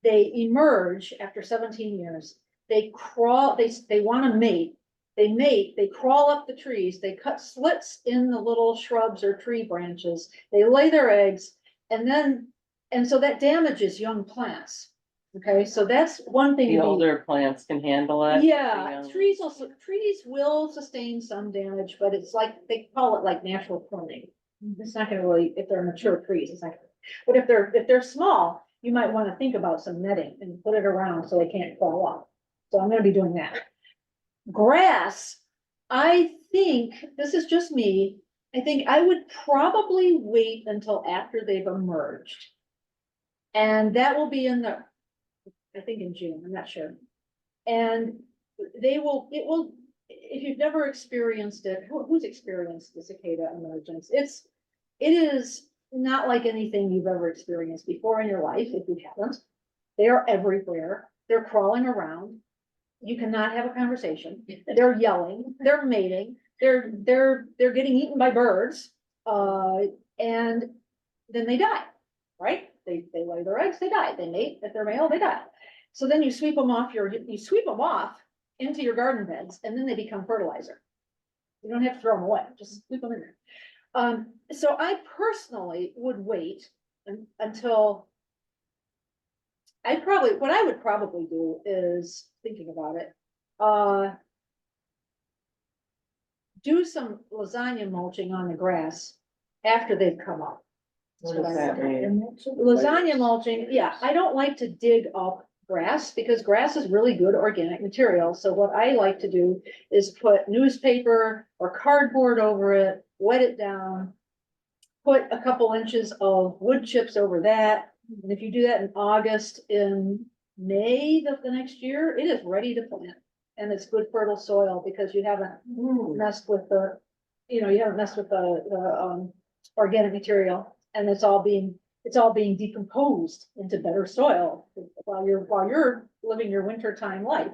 they emerge after 17 years. They crawl, they wanna mate. They crawl up the trees, they cut slits in the little shrubs or tree branches, they lay their eggs, and so that damages young plants. Okay, so that's one thing. the older plants can handle it. Yeah, the trees will sustain some damage, but it's like, they call it like natural pruning. It's not gonna really, if they're mature trees, it's not gonna, but if they're small, you might wanna think about some netting and put it around so they can't fall off. So I'm gonna be doing that. Grass, I think, this is just me, I think I would probably wait until after they've emerged. And that will be I think in June, I'm not sure. And it will if you've never experienced it, who's experienced the cicada emergence? It is not like anything you've ever experienced before in your life, if you haven't. They are everywhere. They're crawling around. You cannot have a conversation. They're yelling, they're mating, they're getting eaten by birds. And then they die, right? They lay their eggs, they die. They mate, if they're male, they die. So then you sweep them off into your garden beds, and then they become fertilizer. You don't have to throw them away, just sweep them in there. So I personally would wait until what I would probably do is, thinking about it, do some lasagna mulching on the grass after they've come up. What does that mean? Lasagna mulching, yeah, I don't like to dig up grass because grass is really good organic material. So what I like to do is put newspaper or cardboard over it, wet it down, put a couple inches of wood chips over that. And if you do that in August, in May of the next year, it is ready to plant. And it's good fertile soil because you haven't messed with the, you haven't messed with the organic material. And it's all being decomposed into better soil while you're living your wintertime life,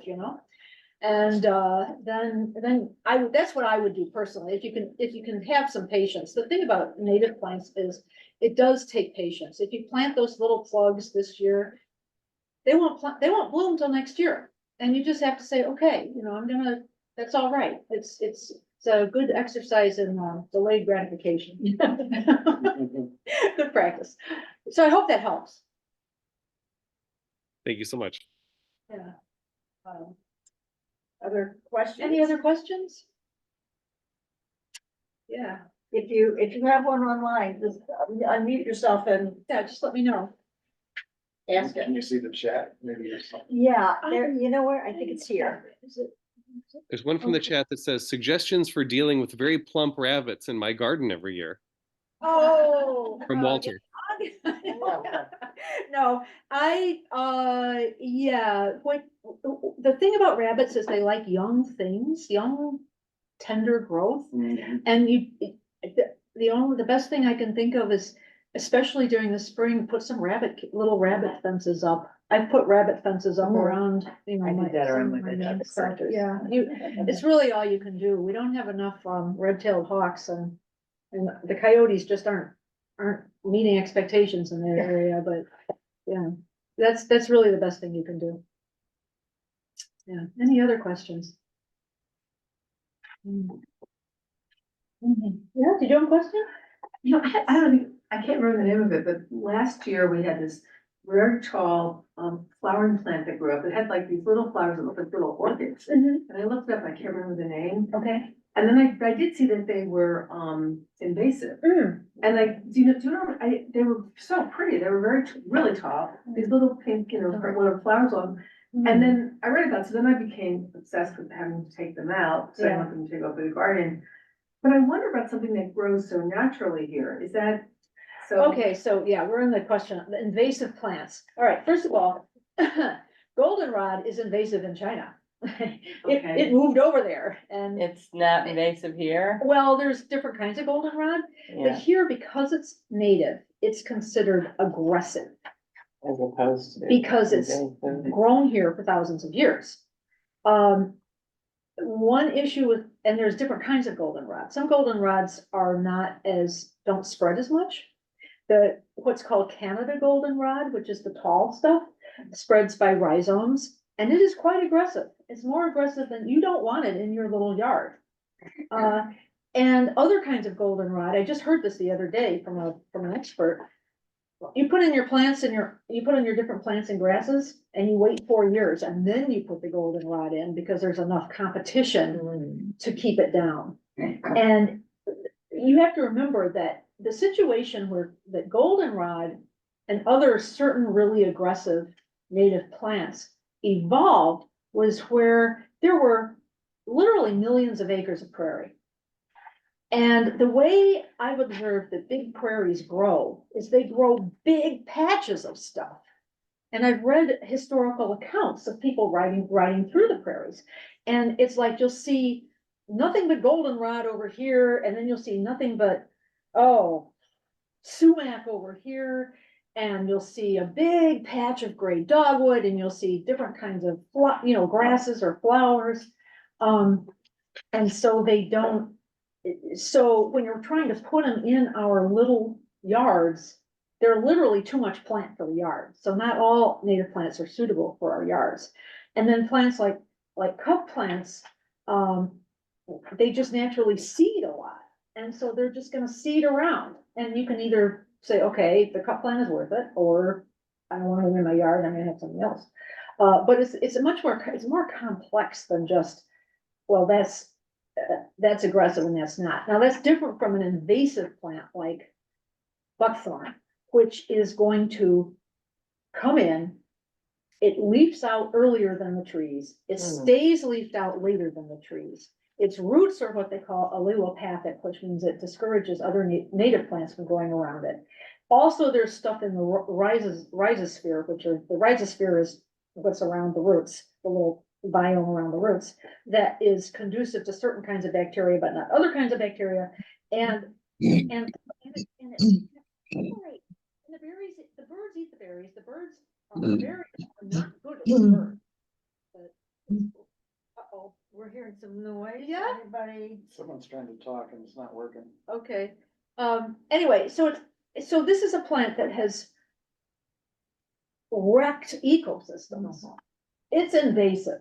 And then that's what I would do personally, if you can have some patience. The thing about native plants is it does take patience. If you plant those little plugs this year, they won't bloom till next year. And you just have to say, okay, that's all right. It's a good exercise in delayed gratification. Good practice. So I hope that helps. Thank you so much. Yeah. Other questions? Any other questions? Yeah, If you have one online, just unmute yourself and just let me know. ask it. Can you see the chat? Maybe there's something. Yeah, there, you know where? I think it's here. Is it? There's one from the chat that says suggestions for dealing with very plump rabbits in my garden every year. Oh. From Walter. No, yeah, the thing about rabbits is they like young things, young, tender growth. And the best thing I can think of is, especially during the spring, put some little rabbit fences up. I put rabbit fences up around, I did that around my main rabbit stuff. centers. Yeah, it's really all you can do. We don't have enough red-tailed hawks, and the coyotes just aren't meeting expectations in that area, but yeah, that's really the best thing you can do. Yeah, any other questions? Yeah, did you have a question? I can't remember the name of it, but last year we had this very tall flowering plant that grew up. It had like these little flowers that looked like little orchids. And I looked it up, I can't remember the name. Okay. And then I did see that they were invasive. And they were so pretty. They were really tall. These little pink, whatever flowers on. And then I read about it, so then I became obsessed with having to take them out. So I want them to go for the garden. But I wonder about something that grows so naturally here. Is that so? Okay, so yeah, we're in the question, the invasive plants. All right, first of all, goldenrod is invasive in China. It moved over there and It's not invasive here. well, there's different kinds of goldenrod, but Yeah, here, because it's native, it's considered aggressive. as opposed to. Because it's invasive. grown here for thousands of years. One issue with, and there's different kinds of goldenrod. Some goldenrods don't spread as much. What's called Canada goldenrod, which is the tall stuff, spreads by rhizomes, and it is quite aggressive. It's more aggressive than, you don't want it in your little yard. And other kinds of goldenrod, I just heard this the other day from an expert. You put in your different plants and grasses, and you wait 4 years, and then you put the goldenrod in, because there's enough competition to keep it down. And you have to remember that the situation where the goldenrod and other certain really aggressive native plants evolved was where there were literally millions of acres of prairie. And the way I've observed that big prairies grow is they grow big patches of stuff. And I've read historical accounts of people riding through the prairies. And it's like, you'll see nothing but goldenrod over here, and then you'll see nothing but, oh, sumac over here. And you'll see a big patch of gray dogwood, and you'll see different kinds of, grasses or flowers. And so they don't, so when you're trying to put them in our little yards, they're literally too much plant for the yard. So not all native plants are suitable for our yards. And then plants like cup plants, they just naturally seed a lot. And so they're just gonna seed around. And you can either say, okay, the cup plant is worth it, or I don't want them in my yard, I'm gonna have something else. But it's more complex than just, well, that's aggressive and that's not. Now, that's different from an invasive plant like buckthorn, which is going to come in. It leaves out earlier than the trees. It stays leafed out later than the trees. Its roots are what they call allelopathic, which means it discourages other native plants from going around it. Also, there's stuff in the rhizosphere, the rhizosphere is what's around the roots, the little biome around the roots, that is conducive to certain kinds of bacteria, but not other kinds of bacteria. And the berries, the birds eat the berries. The berries are not good at the birds. Uh-oh, We're hearing some noise. Yeah? Anybody? Someone's trying to talk and it's not working. okay. Anyway, so this is a plant that has wrecked ecosystems. It's invasive.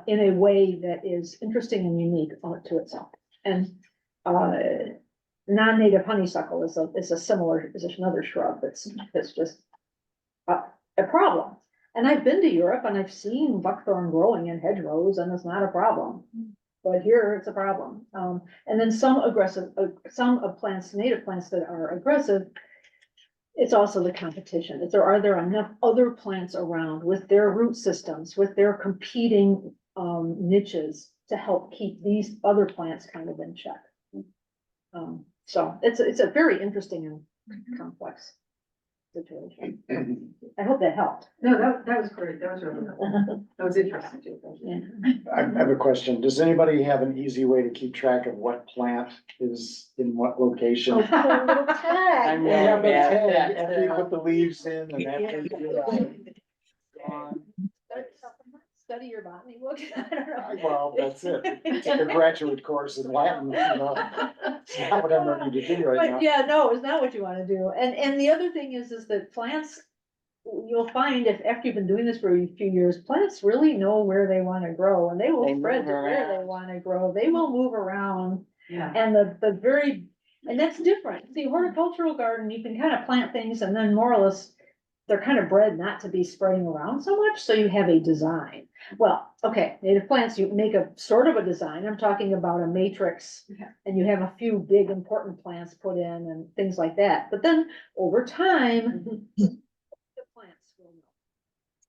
In a way that is interesting and unique to itself. And non-native honeysuckle is another shrub that's just a problem. And I've been to Europe and I've seen buckthorn growing in hedgerows, and it's not a problem. But here it's a problem. And then some native plants that are aggressive, it's also the competition. Are there enough other plants around with their root systems, with their competing niches to help keep these other plants kind of in check? So it's a very interesting and complex situation. I hope that helped. No, that was great. That was really helpful. That was interesting too. Thank you. Yeah. I have a question. Does anybody have an easy way to keep track of what plant is in what location? Oh, put a little tag. I'm Yeah, really but bad at tag, that, after you too. put the leaves in and after you. Study your botany book. I don't know. Well, that's it. Take a graduate course in Latin, It's not what I'm ready to do right now. But yeah, no, it's not what you wanna do. And the other thing is that plants, you'll find if after you've been doing this for a few years, plants really know where they wanna grow, and they will They spread move to where they around. wanna grow. They will move around. Yeah. And and that's different. See, horticultural garden, you can kind of plant things and then more or less, they're kind of bred not to be spreading around so much, so you have a design. Well, okay, native plants, you make a sort of a design. I'm talking about a matrix. Okay. And you have a few big important plants put in and things like that. But then over time, the plants will know.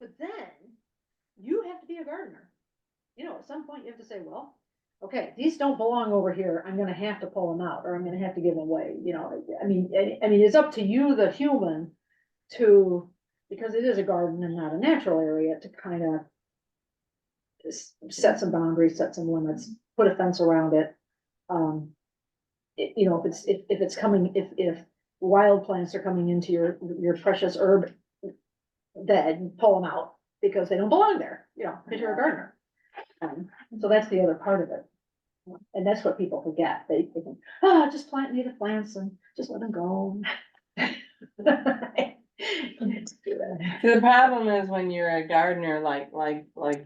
But then you have to be a gardener. At some point you have to say, well, okay, these don't belong over here. I'm gonna have to pull them out, or I'm gonna have to give them away. I mean, it's up to you, the human, because it is a garden and not a natural area, to kind of set some boundaries, set some limits, put a fence around it. If wild plants are coming into your precious herb bed, pull them out because they don't belong there, because you're a gardener. So that's the other part of it. And that's what people forget. They think, just plant native plants and just let them go. The problem is when you're a gardener, like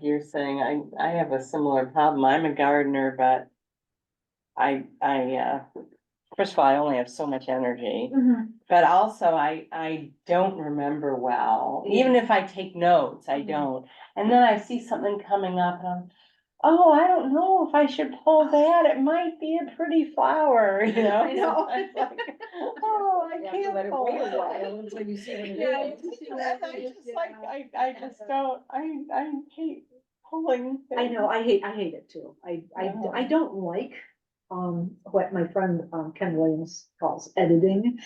you're saying, I have a similar problem. I'm a gardener, but first of all, I only have so much energy, but also I don't remember well. Even if I take notes, I don't. And then I see something coming up and I don't know if I should pull that. It might be a pretty flower, I know. It's like, I can't pull it. Until you see what it Yeah, is. I just don't, I hate pulling. I know, I hate it too. I don't like, what my friend, Ken Williams calls editing.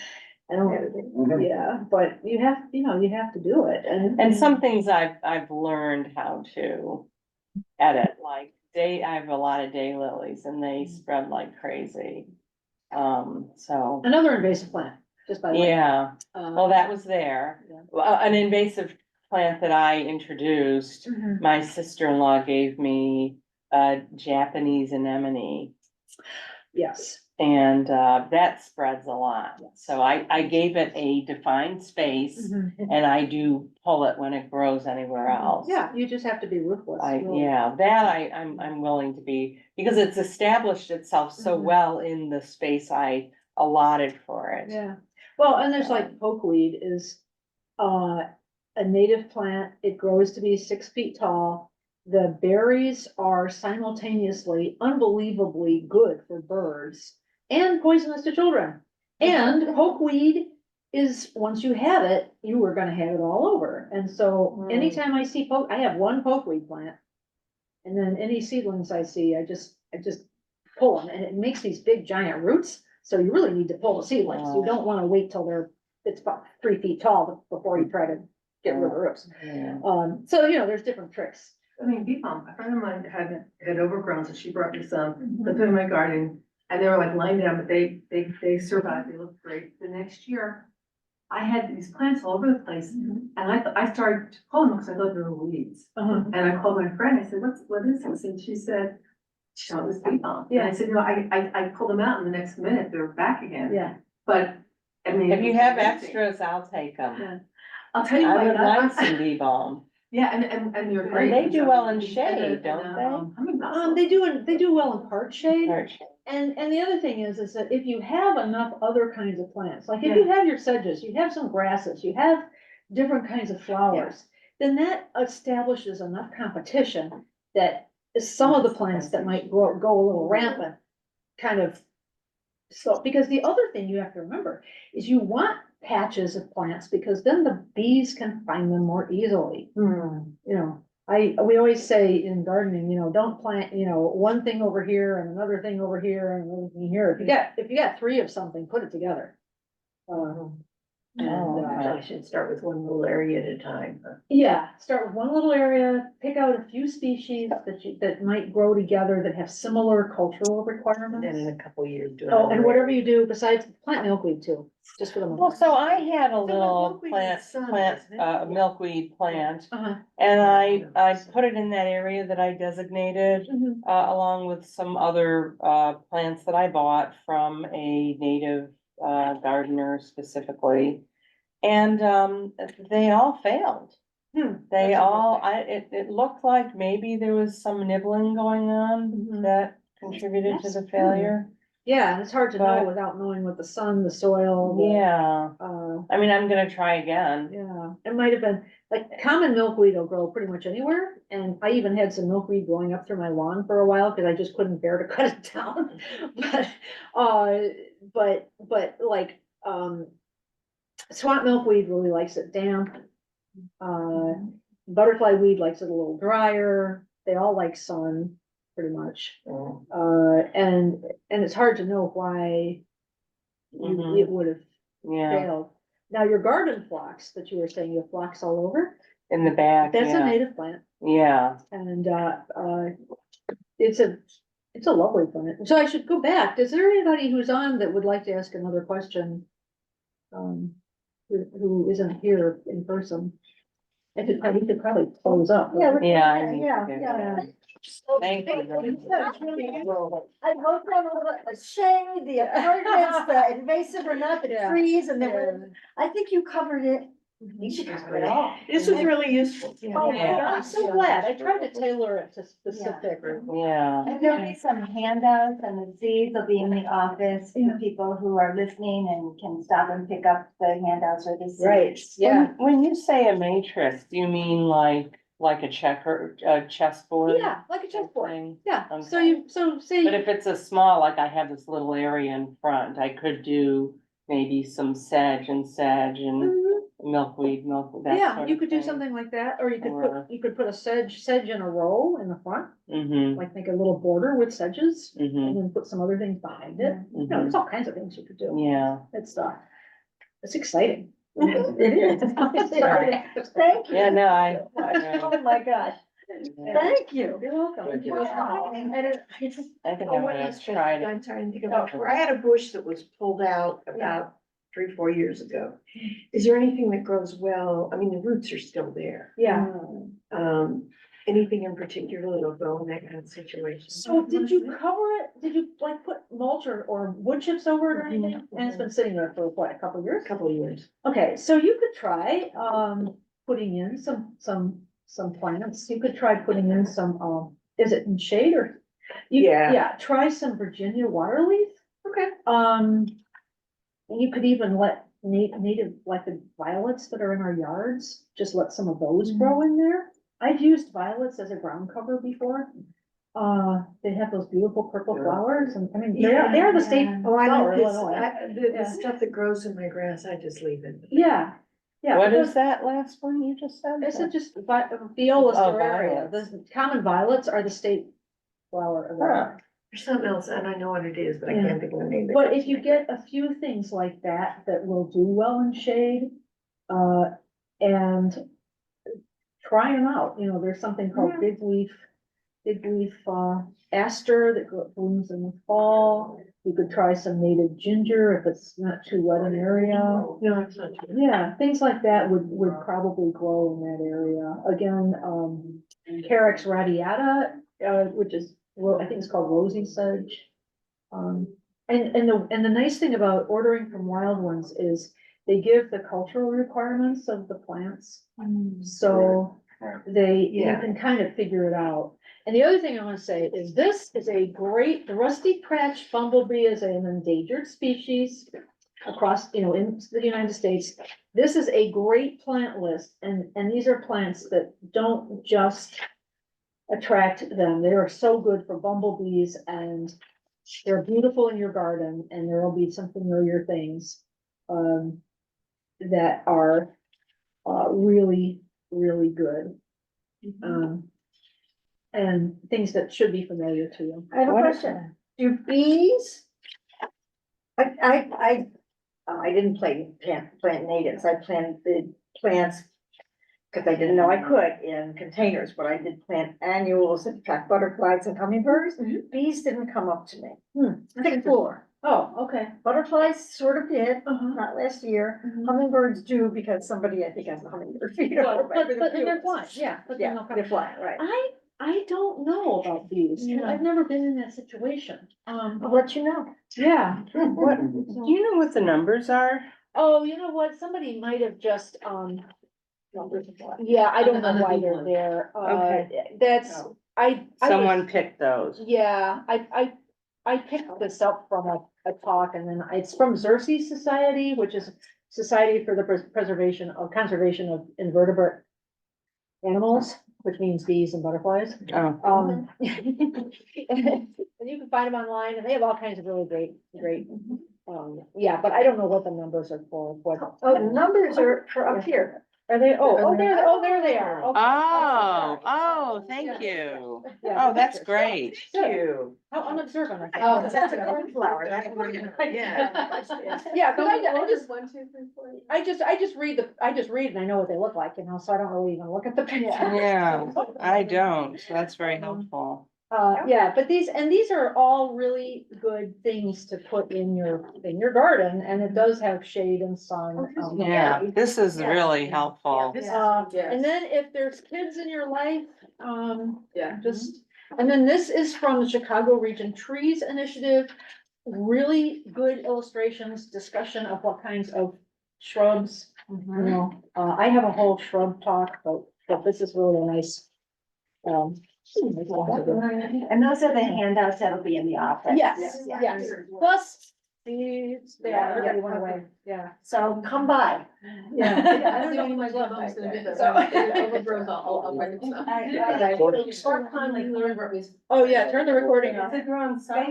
I don't, Mhm. yeah, but you have, you know, you have to do it And some things I've learned how to edit, like I have a lot of daylilies and they spread like crazy. So, Another invasive plant, just by the way. yeah, well, that was there. Yeah. Well, an invasive plant that I introduced, Mhm. my sister-in-law gave me a Japanese anemone. Yes. And that spreads a lot. So I gave it a defined space Mhm. and I do pull it when it grows anywhere else. Yeah, you just have to be ruthless. really. I'm willing to be, because it's established itself so Mhm. well in the space I allotted for it. Yeah, well, and there's like pokeweed is, a native plant, it grows to be 6 feet tall. The berries are simultaneously unbelievably good for birds and poisonous to children. And pokeweed is, once you have it, you are gonna have it all over, and so anytime I see I have one pokeweed plant. And then any seedlings I see, I just pull them, and it makes these big giant roots, so you really need to pull the seedlings, you don't wanna wait till it's about 3 feet tall before you try to get rid of the roots. Yeah. So, you know, there's different tricks. I mean, bee balm, a friend of mine had overgrown, so she brought me some, put them in my garden, and they were like lying down, but they survived, they looked great. The next year, I had these plants all over the place, and I started to pull them because I thought they were weeds. Uh-huh. And I called my friend, I said, what is this? And she said, she thought it was bee balm. And I said, no, I pulled them out in the next minute, they're back again. Yeah. But, I mean. If it you was have amazing. extras, I'll take them. Yeah. I'll tell you I what. would like some bee balm. Yeah, and they're And great. they do well in And shade, don't they? They do well in part shade. Part shade. And the other thing is that if you have enough other kinds of plants, like if you have your sedges, you have some grasses, you have different kinds of flowers, then that establishes enough competition that some of the plants that might go a little rampant, kind of. So, because the other thing you have to remember is you want patches of plants, because then the bees can find them more easily. You know, we always say in gardening, you know, don't plant, you know, one thing over here and another thing over here and another thing here. If you got three of something, put it together. I should start with one little area at a time. Yeah, start with one little area, pick out a few species that might grow together, that have similar cultural requirements. And in a couple years. do Oh, and another whatever area. you do besides plant milkweed too, just for the Well, moment. so I had a little milkweed plant, is sun, isn't it? milkweed plant. Uh-huh. And I put it in that area that I designated, Mhm. along with some other, plants that I bought from a native, gardener specifically. And, they all failed. They That's all, it looked like maybe there was some nibbling going on Mhm. that contributed to That's the failure. Yeah, and it's hard to know But- without knowing what the sun, the soil. Yeah, Uh, I mean, I'm gonna try again. yeah, it might have been, like, common milkweed will grow pretty much anywhere, and I even had some milkweed growing up through my lawn for a while, cause I just couldn't bear to cut it down. But like, swamp milkweed really likes it damp. Butterfly weed likes it a little drier, they all like sun, pretty much. And it's hard to know why Mhm. it would have Yeah, failed. Now, your garden phlox that you were saying, you have phlox all over, in the back, that's a yeah, native plant, yeah. and, it's a lovely plant. So I should go back. Is there anybody who's on that would like to ask another question? Who isn't here in person? We could probably close up. Yeah, Yeah, I need yeah, to do yeah. that. Thank you. I wrote down the shade, the apartments, the invasive or not, the Yeah. trees, and there were, I think you covered it. You should cover it all. This was really useful. Oh, Yeah. I'm so glad. I tried to tailor it to specific. Yeah, And there'll be some handouts and the Z's will be in the office Yeah. for people who are listening and can stop and pick up the handouts or the Z's. Right, yeah. when you say a matrix, do you mean like a checker, a chessboard? Yeah, like a chessboard. thing? Yeah, Okay. so But say, if it's a small, like I have this little area in front, I could do maybe some sedge and milkweed, that yeah, sort you of could do thing. something like that, or Or- you could put a sedge in a row in the front, Mm-hmm, like make a little border with sedges, mm-hmm, and then put some other things behind it. You know, there's all kinds of things you could do. yeah. It's, It's exciting. It is. Thank you. Yeah, no, Oh, my gosh. Thank you. You're welcome. Thank you. Wow. I think I'm gonna I'm try to. trying to think about, I had a bush that was pulled out about 3-4 years ago. Is there anything that grows well? I mean, the roots are still there. Yeah. Anything in particular that'll go in that kind of situation? So did you cover it? Did you like put mulch or wood chips over it or anything? And it's been sitting there for what, a couple of years? A couple of years. Okay, so you could try, putting in some plants. You could try putting in some, is it in shade or? Yeah. Yeah, try some Virginia waterleaf. Okay. You could even let native, like the violets that are in our yards, just let some of those grow in there. I've used violets as a ground cover before. They have those beautiful purple flowers and, I mean, they're the state Oh, I flower like of this, Illinois. the Yeah. stuff that grows in my grass, I just leave it. Yeah, yeah. What because- is that last one you just said? I said just Viola Oh, sterarea, violets. the common violets are the state flower of Huh. Illinois. There's something else, and I know what it is, but I Yeah. can't think of the name. But if you get a few things like that, that will do well in shade, and try them out, you know, there's something called big leaf, aster that blooms in the fall. You could try some native ginger if it's not too wet an area. No, it's not true. Yeah, things like that would probably grow in that area. Again, Carex radiata, which is, I think it's called rosy sedge. And the nice thing about ordering from wild ones is they give the cultural requirements of the plants. So you Yeah. can kind of figure it out. And the other thing I wanna say is this is the rusty patch bumblebee is an endangered species across, in the United States. This is a great plant list, and these are plants that don't just attract them. They are so good for bumblebees, and they're beautiful in your garden, and there will be some familiar things that are really, really good. And things that should be familiar to you. I have a question. Do bees? I didn't plant natives. I planted plants because I didn't know I could in containers, but I did plant annuals and attract butterflies and hummingbirds. Bees didn't come up to me. Thick floor. Oh, okay. Butterflies sort of did, Uh-huh. not last year. Mhm. Hummingbirds do because somebody, I think, has a hummingbird feeder. Well, over but the they're fields. flying, yeah. But then Yeah, they'll come. they're flying, right. I don't know about bees. Yeah. I've never been in that situation. I'll let you know. Yeah. What, do you know what the numbers are? Oh, you know what? Somebody might have just, yeah, I don't know why they're there. Okay. That's, I was- Someone picked those. Yeah, I picked this up from a talk, and then it's from Xerces Society, which is Society for the Conservation of Invertebrate Animals, which means bees and butterflies. Oh, And you can find them online, and they have all kinds of really great, yeah, but I don't know what the numbers are for, what. Oh, the numbers are for up here. Are they, there they are. Okay. oh, thank you. Yeah, Oh, that's pictures. great. Good. You. How unobservant. I Oh, think. that's a cornflower. That's what Yeah. Yeah, cause I just, 1, 2, 3, 4. I just read and I know what they look like, so I don't really even look at the picture. Yeah, I don't. So that's very helpful. Yeah, but these are all really good things to put in your garden, and it does have shade and sun. Yeah, this is Yeah. really helpful. And then if there's kids in your life, Yeah. just, and then this is from the Chicago Region Trees Initiative. Really good illustrations, discussion of what kinds of shrubs, I have a whole shrub talk, but this is really a nice. And those are the handouts that'll be in the office. Yes, Yeah. yes, plus, seeds, everybody went away, yeah. So come by. Yeah. I don't know if my love is gonna do this. I'll write it down. Short Conley, Lauren brought me. Oh, yeah, turn the recording off. Thank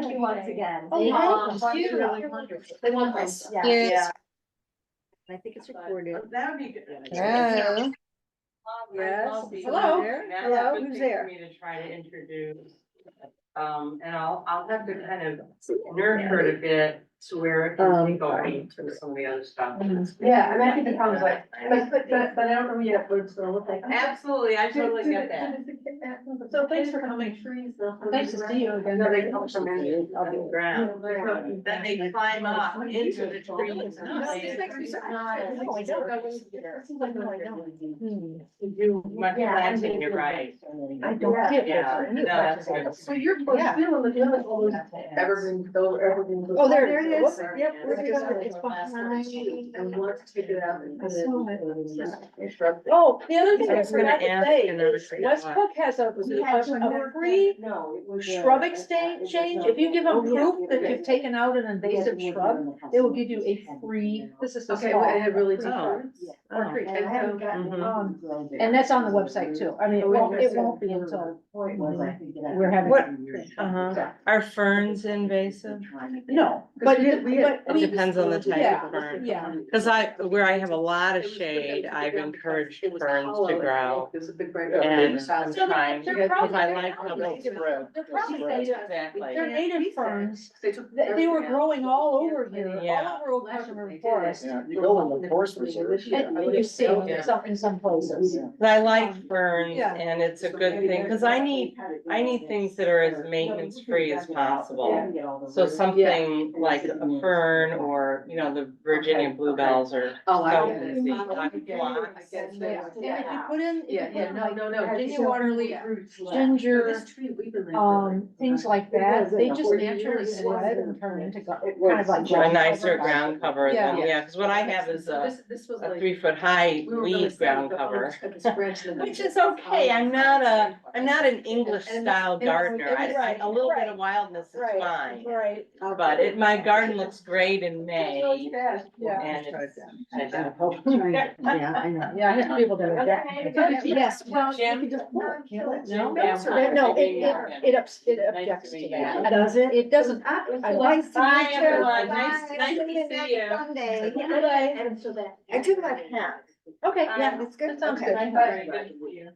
you once again. Oh, thank you. They want this. Yeah. I think it's recorded. That would be good. Yes. Hello. Hello, who's there? Me to try to introduce. And I'll have to kind of nurture it a bit to where it can go into some of the other stuff. Yeah, I mean, I think the problem is like, but I don't know yet what it's gonna look like. Absolutely, I totally get that. So thanks for coming. Trees. Nice to see you again. No, they come from in. On the ground. Then they climb up into the trees. Much planting, you're right. I don't get Yeah, it. no, that's good. So you're feeling the feeling all those evergreen, evergreen. Oh, there it is. Yep. Yep. It's behind. And want to take it out and put it. Oh, the other thing I I was gonna forgot to ask say another is thing. Westbrook has a free shrub exchange. If you give them proof that you've taken out an invasive shrub, they will give you a free, this is the Okay, small. well, it had really deep Oh. roots. Oh. And so- And that's on the website too. I mean, it won't be until we're having. What? Are ferns invasive? No, but, It we. depends on the type Yeah, of fern. yeah. Cause where I have a lot of shade, I've encouraged ferns to grow. There's a big break. And I'm So they're trying, they're because probably- I like how They're they probably native. exactly. They're native ferns. They took They were everything out. growing all over here, Yeah. all over Old Country River Forest. Yeah, you go in the forest reserve. And you see them in some places. But I like ferns Yeah. and it's a good thing, cause I need things that are as maintenance free as possible. So something like a fern or, the Virginia bluebells or. Oh, I so get it. easy. I Like get it. phlox. And if you put in, No. Virginia waterleaf, So ginger, this tree, we've been like. things like that, they just naturally spread and turn into kind of like. A nicer ground cover than, Yeah. yeah, cause what I have is This was a like. 3 foot high we were really weed sad ground with the cover. cut this branch and then- Which is okay, I'm not an English style and- gardener, a little bit of wildness is Right. fine. Right. But my garden looks great in May Yeah. and it's. Yeah, I know. Yeah, I have people that are. Yes, well, you Jim? can just. No? No, it objects to that. Does it? It doesn't. I like. Bye, everyone. Nice to see you. Sunday. Bye. And so that, I took my hat. Okay, Yeah, yeah, that's good. that sounds Okay. good. Very good to see you.